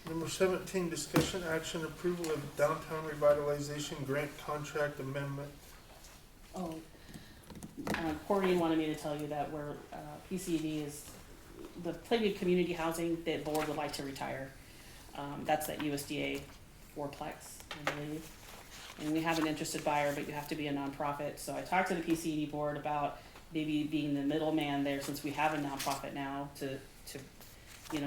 Number 17, discussion action approval of downtown revitalization grant contract amendment. Oh, Courtney wanted me to tell you that we're, PCD is, the Plainview Community Housing, the board would like to retire. That's that USDA fourplex, I believe. And we have an interested buyer, but you have to be a nonprofit. So I talked to the PCD board about maybe being the middleman there, since we have a nonprofit now, to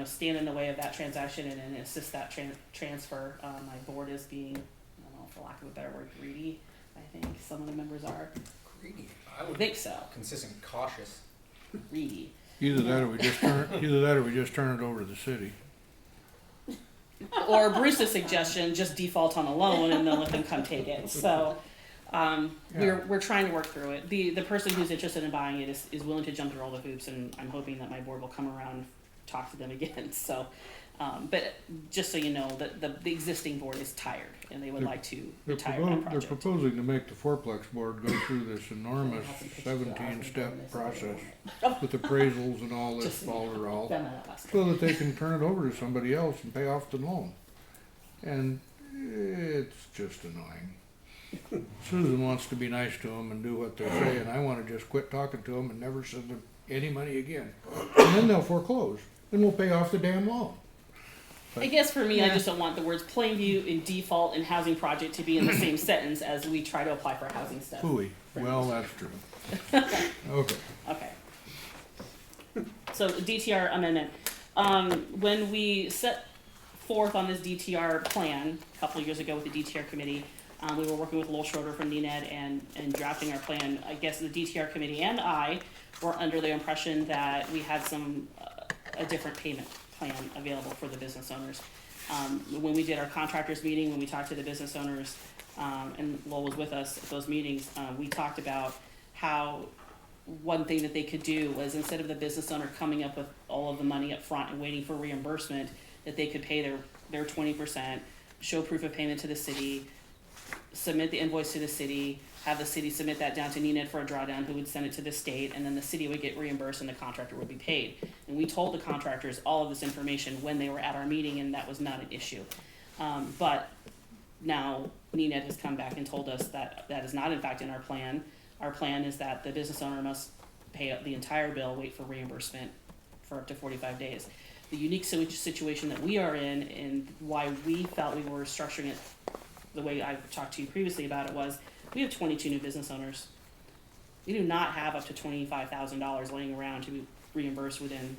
stand in the way of that transaction and assist that transfer. My board is being, I don't know, for lack of a better word, greedy. I think some of the members are. Greedy. I think so. Consistent cautious. Greedy. Either that or we just turn it over to the city. Or Bruce's suggestion, just default on a loan and then let them come take it. So we're trying to work through it. The person who's interested in buying it is willing to jump through all the hoops, and I'm hoping that my board will come around and talk to them again. So, but just so you know, the existing board is tired and they would like to retire that They're project. proposing to make the fourplex board go through this enormous 17-step process with appraisals and all this folderol, so that they can turn it over to somebody else and pay off the loan. And it's just annoying. Susan wants to be nice to them and do what they say, and I want to just quit talking to them and never send them any money again. And then they'll foreclose, and we'll pay off the damn loan. I guess for me, I just don't want the words Plainview and default and housing project to be in the same sentence as we try to apply for housing stuff. Hooey. Well, that's true. Okay. Okay. So the DTR amendment. When we set forth on this DTR plan a couple of years ago with the DTR committee, we were working with Lowell Schroeder from DNED and drafting our plan. I guess the DTR committee and I were under the impression that we had a different payment plan available for the business owners. When we did our contractors meeting, when we talked to the business owners, and Lowell was with us at those meetings, we talked about how one thing that they could do was, instead of the business owner coming up with all of the money up front and waiting for reimbursement, that they could pay their 20%, show proof of payment to the city, submit the invoice to the city, have the city submit that down to NENAD for a drawdown, who would send it to the state, and then the city would get reimbursed and the contractor would be paid. And we told the contractors all of this information when they were at our meeting, and that was not an issue. But now NENAD has come back and told us that that is not in fact in our plan. Our plan is that the business owner must pay up the entire bill, wait for reimbursement for up to 45 days. The unique situation that we are in, and why we felt we were structuring it the way I talked to you previously about it, was we have 22 new business owners. We do not have up to $25,000 laying around to be reimbursed within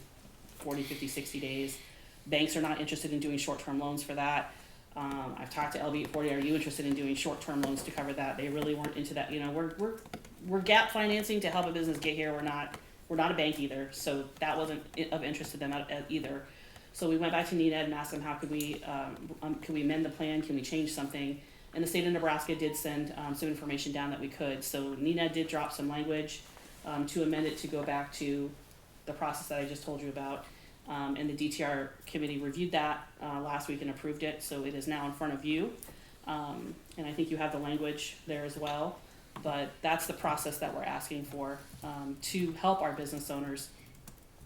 40, 50, 60 days. Banks are not interested in doing short-term loans for that. I've talked to LB 840, are you interested in doing short-term loans to cover that? They really weren't into that. You know, we're gap financing to help a business get here. We're not a bank either, so that wasn't of interest to them either. So we went back to NENAD and asked them, how could we amend the plan? Can we change something? And the state of Nebraska did send some information down that we could. So NENAD did drop some language to amend it to go back to the process that I just told you about. And the DTR committee reviewed that last week and approved it, so it is now in front of you. And I think you have the language there as well. But that's the process that we're asking for to help our business owners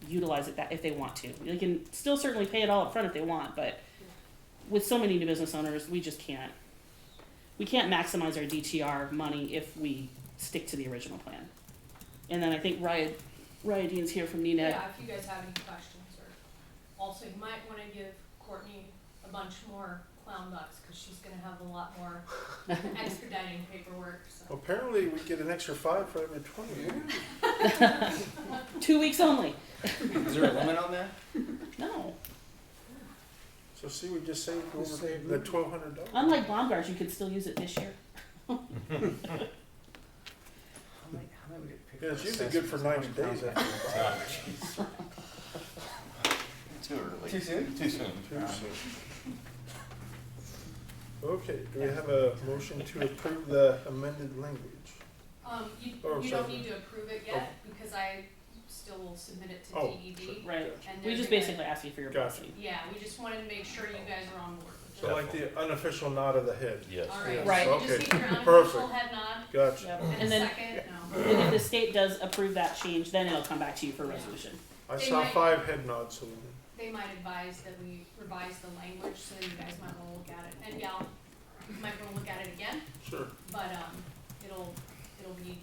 utilize it that if they want to. They can still certainly pay it all up front if they want, but with so many new business owners, we just can't. We can't maximize our DTR money if we stick to the original plan. And then I think Ryan Dean's here from NENAD. Yeah, if you guys have any questions, or also you might want to give Courtney a bunch more clown bucks, because she's going to have a lot more expediting paperwork. So. Apparently, we get an extra 5 for every 20. 2 weeks only. Is there a limit on that? No. So see, we just saved over the $1,200. Unlike Baumgart's, you could still use it this year. How many we get picked Yeah, it's for usually good for 90 days assessment? after you buy. Too early. Too soon? Too soon. Too soon. Okay, do we have a motion to approve the amended language? You sorry. don't need to approve it yet, because I still will submit it to DED. Sure. Right. And We they're just gonna- basically ask you for your Gotcha. blessing. Yeah, we just wanted to make sure you guys are on board with So it. like the unofficial nod of the head. Yes. All right, Yes. Right. so just Okay. need your unofficial Perfect. head nod, Gotcha. Yep. and And a then, second, no. and if the state does approve that change, then it'll come back to you for resolution. I They saw might- 5 head nods, so They might advise that we revise the language, so you guys might want to look at it, and yeah, you might want to look at it again, sure. but, it'll be,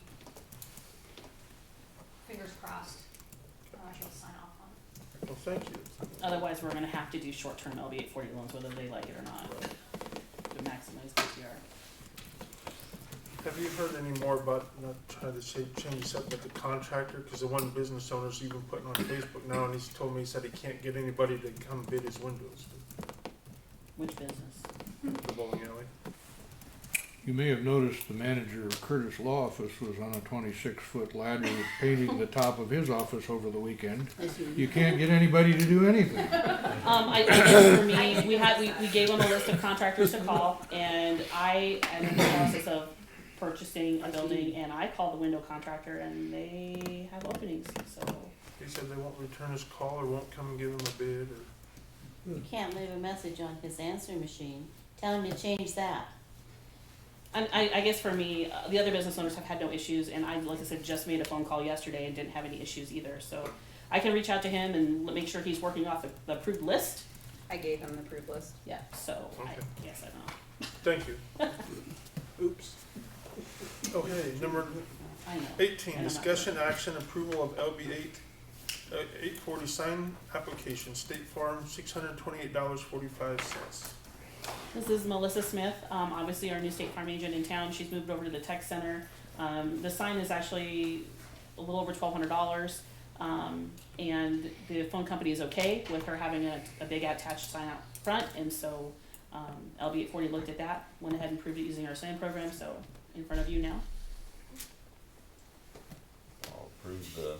fingers crossed, he'll sign off on it. Well, thank you. Otherwise, we're gonna have to do short-term LB 840 loans, whether they like it or not, to maximize DTR. Have you heard any more about, not trying to say change this up, but the contractor? Because the one business owner's even putting on Facebook now, and he's told me, he said he can't get anybody to come bid his windows. Which business? The bowling alley. You may have noticed the manager of Curtis Law Office was on a 26-foot ladder painting the top of his office over the weekend. You can't get anybody to do anything. I guess for me, we gave them a list of contractors to call, and I am in the process of purchasing a building, and I called the window contractor, and they have openings, so. He said they won't return his call or won't come and give him a bid or. You can't leave a message on his answering machine. Tell him to change that. And I guess for me, the other business owners have had no issues, and I, like I said, just made a phone call yesterday and didn't have any issues either, so I can reach out to him and make sure he's working off the approved list. I gave him the approved list. Yeah, so, Okay. yes, I know. Thank you. Oops. Okay, number I know. 18, And I'm not discussion action approval of LB 840 sign application, State Farm, $628.45. This is Melissa Smith, obviously our new State Farm agent in town. She's moved over to the tech center. The sign is actually a little over $1,200, and the phone company is okay with her having a big attached sign out front, and so LB 840 looked at that, went ahead and approved it using our SAM program, so in front of you now. I'll approve the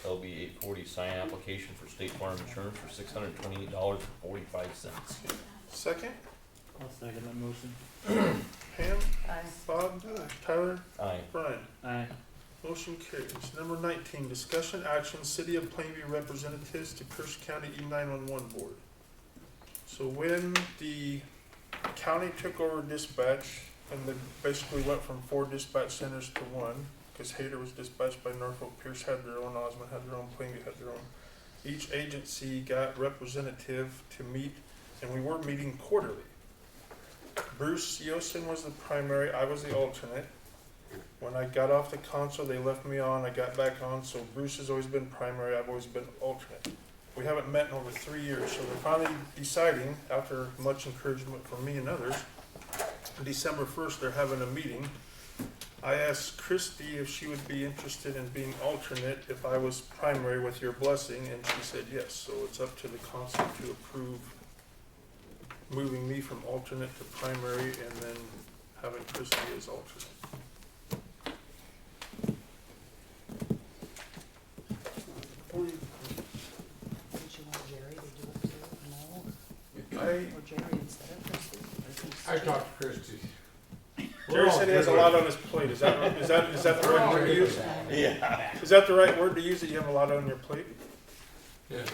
LB 840 sign application for State Farm Insurance for $628.45. Second, I'll second that motion. Pam, Aye. Bob, Tyler, Aye. Brian. Aye. Motion carries. Number 19, discussion action, City of Plainview representatives to Pierce County E911 Board. So when the county took over dispatch, and they basically went from 4 dispatch centers to 1, because Hayter was dispatched by Norfolk, Pierce had their own, Osmond had their own, Plainview had their own. Each agency got representative to meet, and we were meeting quarterly. Bruce Yosin was the primary, I was the alternate. When I got off the console, they left me on, I got back on, so Bruce has always been primary, I've always been alternate. We haven't met in over 3 years, so they're finally deciding, after much encouragement from me and others, December 1st, they're having a meeting. I asked Christy if she would be interested in being alternate if I was primary with your blessing, and she said yes. So it's up to the council to approve moving me from alternate to primary and then having Christy as alternate. Point. Did you want Jerry to do it too? No? I, Or Jerry instead of Christie? I talked to Christie. Jerry said he has a lot on his plate. Is that the right word to use? Yeah. Is that the right word to use, that you have a lot on your plate? Yes.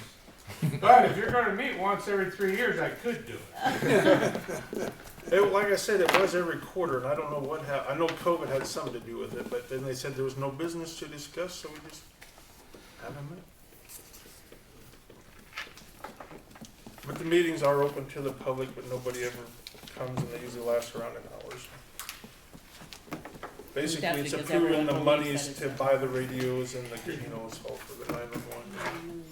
But if you're gonna meet once every 3 years, I could do it. Like I said, it was every quarter, and I don't know what happened. I know COVID had something to do with it, but then they said there was no business to discuss, so we just haven't met. But the meetings are open to the public, but nobody ever comes, and they usually last around an hour. So. Basically, That's it's because approving everyone the believes monies that to it's buy the radios and the, it's all for the 911.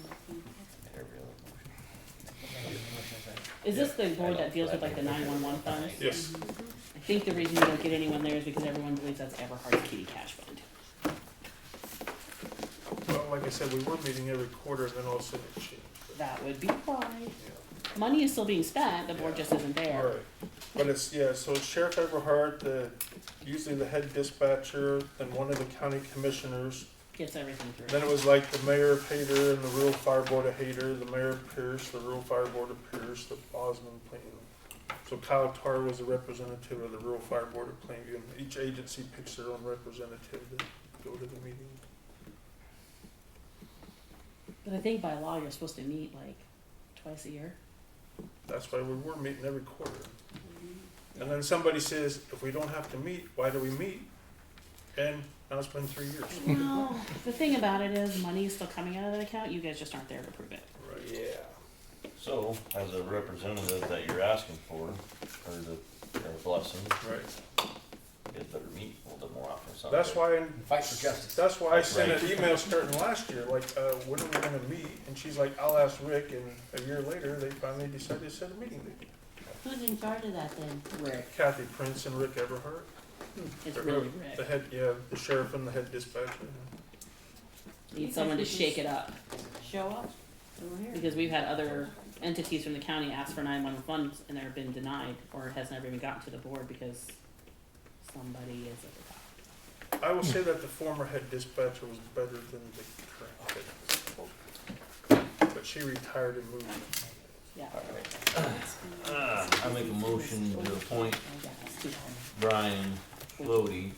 Is this the board that deals with like the 911 funds? Yes. I think the reason we don't get anyone there is because everyone believes that's Everhart's kitty cash fund. Well, like I said, we were meeting every quarter, and then all of a sudden it changed. That would be why. Yeah. Money is still being spent, the board just isn't there. Right, but it's, so it's Sheriff Everhart, usually the head dispatcher, then one of the county commissioners. Gets everything through. Then it was like the mayor of Hayter and the rural fire board of Hayter, the mayor of Pierce, the rural fire board of Pierce, the Osmond Plainview. So Kyle Tar was the representative of the rural fire board of Plainview, and each agency picks their own representative to go to the meeting. But I think by law, you're supposed to meet like twice a year. That's why we were meeting every quarter. And then somebody says, if we don't have to meet, why do we meet? And now it's been 3 years. Well, the thing about it is money is still coming out of that account, you guys just aren't there to prove it. Right. Yeah. So, as a representative that you're asking for, or blessing, Right. you guys better meet a little bit more often. sounds That's like. why, Fight for justice. that's why I sent Right. an email starting last year, like, when are we gonna meet? And she's like, I'll ask Rick, and a year later, they finally decided to set a meeting date. Who's in charge of that then? Rick. Kathy Prince and Rick Everhart. It's They're really The Rick. head, the sheriff and the head dispatcher. Need someone to shake it up. Show up over here. Because we've had other entities from the county ask for 911 funds and they've been denied, or it has never even gotten to the board because somebody is at the top. I will say that the former head dispatcher was better than the current head. But she retired and moved. Yeah. I make a motion to appoint Oh, yeah. Brian Floody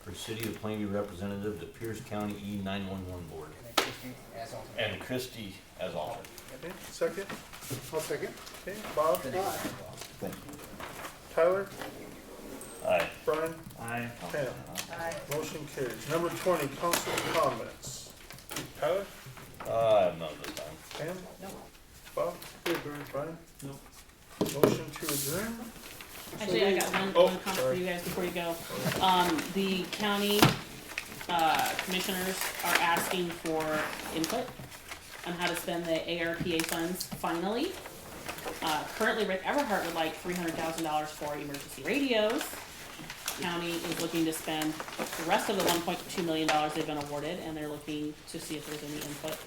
for City of Plainview representative to Pierce County E911 Board. And Christie as alternate. Okay, second? I'll second. Okay, Bob? Aye. Tyler? Aye. Brian? Aye. Pam? Aye. Motion carries. Number 20, council comments. Tyler? I have none this time. Pam? No. Bob? Good, Brian. Brian? Motion to adjourn? Actually, I got one comment for sorry. you guys before you go. The county, commissioners are asking for input on how to spend the ARPA funds finally. Currently, Rick Everhart would like $300,000 for emergency radios. County is looking to spend the rest of the $1.2 million they've been awarded, and they're looking to see if there's any input.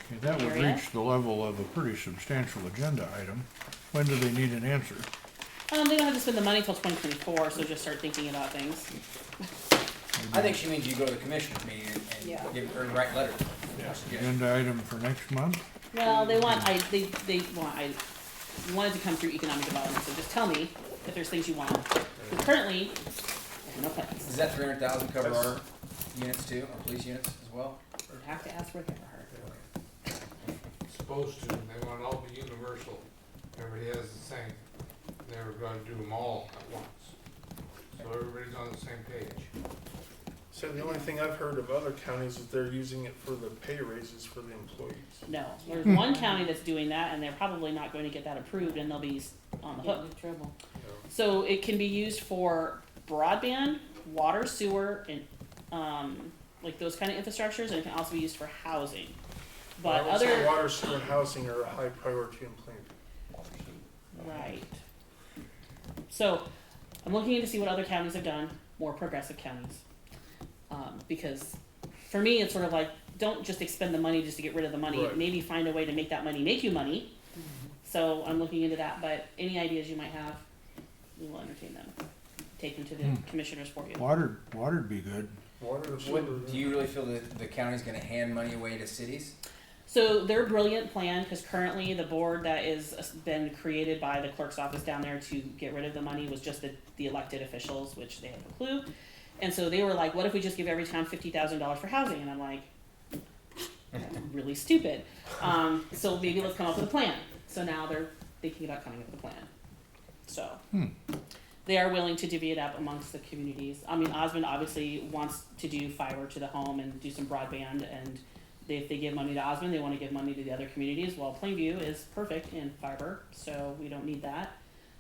Okay, that would Area? reach the level of a pretty substantial agenda item. When do they need an answer? They don't have to spend the money till 2024, so just start thinking about things. I think she means you go to the commissioners meeting and Yeah. give her the right letter. Agenda item for next month? Well, they wanted to come through economic development, so just tell me if there's things you want. Because currently, there's no plans. Does that 300,000 cover our units too, or police units as well? We'd have to ask Rick Everhart. Supposed to, they want it all to be universal. Everybody has the same. They're gonna do them all at once. So everybody's on the same page. So the only thing I've heard of other counties is they're using it for the pay raises for the employees. No, there's one county that's doing that, and they're probably not going to get that approved, and they'll be on the Get hook. in trouble. So it can be used for broadband, water, sewer, and like those kind of infrastructures, and it can also be used for housing. But I would say other water, sewer, and housing are a high priority in Plainview. right. So I'm looking into see what other counties have done, more progressive counties, because for me it's sort of like don't just expend the money just to get rid of the money. Right. Maybe find a way to make that money make you money. So I'm looking into that. But any ideas you might have, we will entertain them. Take them to the commissioners for you. Water'd be good. Water and sewer. What, do you really feel that the county's gonna hand money away to cities? So their brilliant plan, because currently the board that is been created by the clerk's office down there to get rid of the money was just the elected officials, which they have no clue. And so they were like, what if we just give every town $50,000 for housing? And I'm like, really stupid. So maybe let's come up with a plan. So now they're thinking about coming up with a plan. So they are willing to divvy it up amongst the communities. I mean, Osmond obviously wants to do fiber to the home and do some broadband, and if they give money to Osmond, they want to give money to the other communities. Well, Plainview is perfect in fiber, so we don't need that.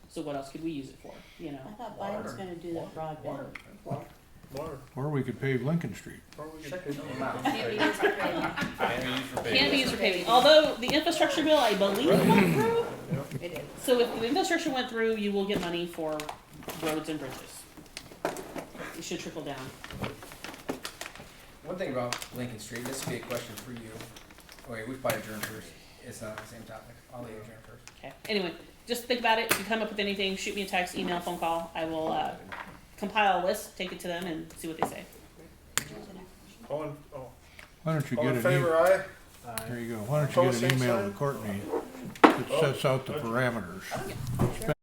So what else could we use it for? You know, I thought Biden's gonna do that broadband. Water. Or we could pave Lincoln Street. Or we could pay them. Can't be used for paving. can't be used for paving. Although the infrastructure bill, I believe, went through. It is. So if the infrastructure went through, you will get money for roads and bridges. It should trickle down. One thing about Lincoln Street, this would be a question for you. Wait, we probably adjourn first. It's not the same topic. I'll leave adjourn first. Okay. Anyway, just think about it. If you come up with anything, shoot me a text, email, phone call. I will compile a list, take it to them, and see what they say. Why Why don't you all get in an favor, aye? There you go. Why don't you Opposed, get an same email sign? to Courtney that sets out the parameters?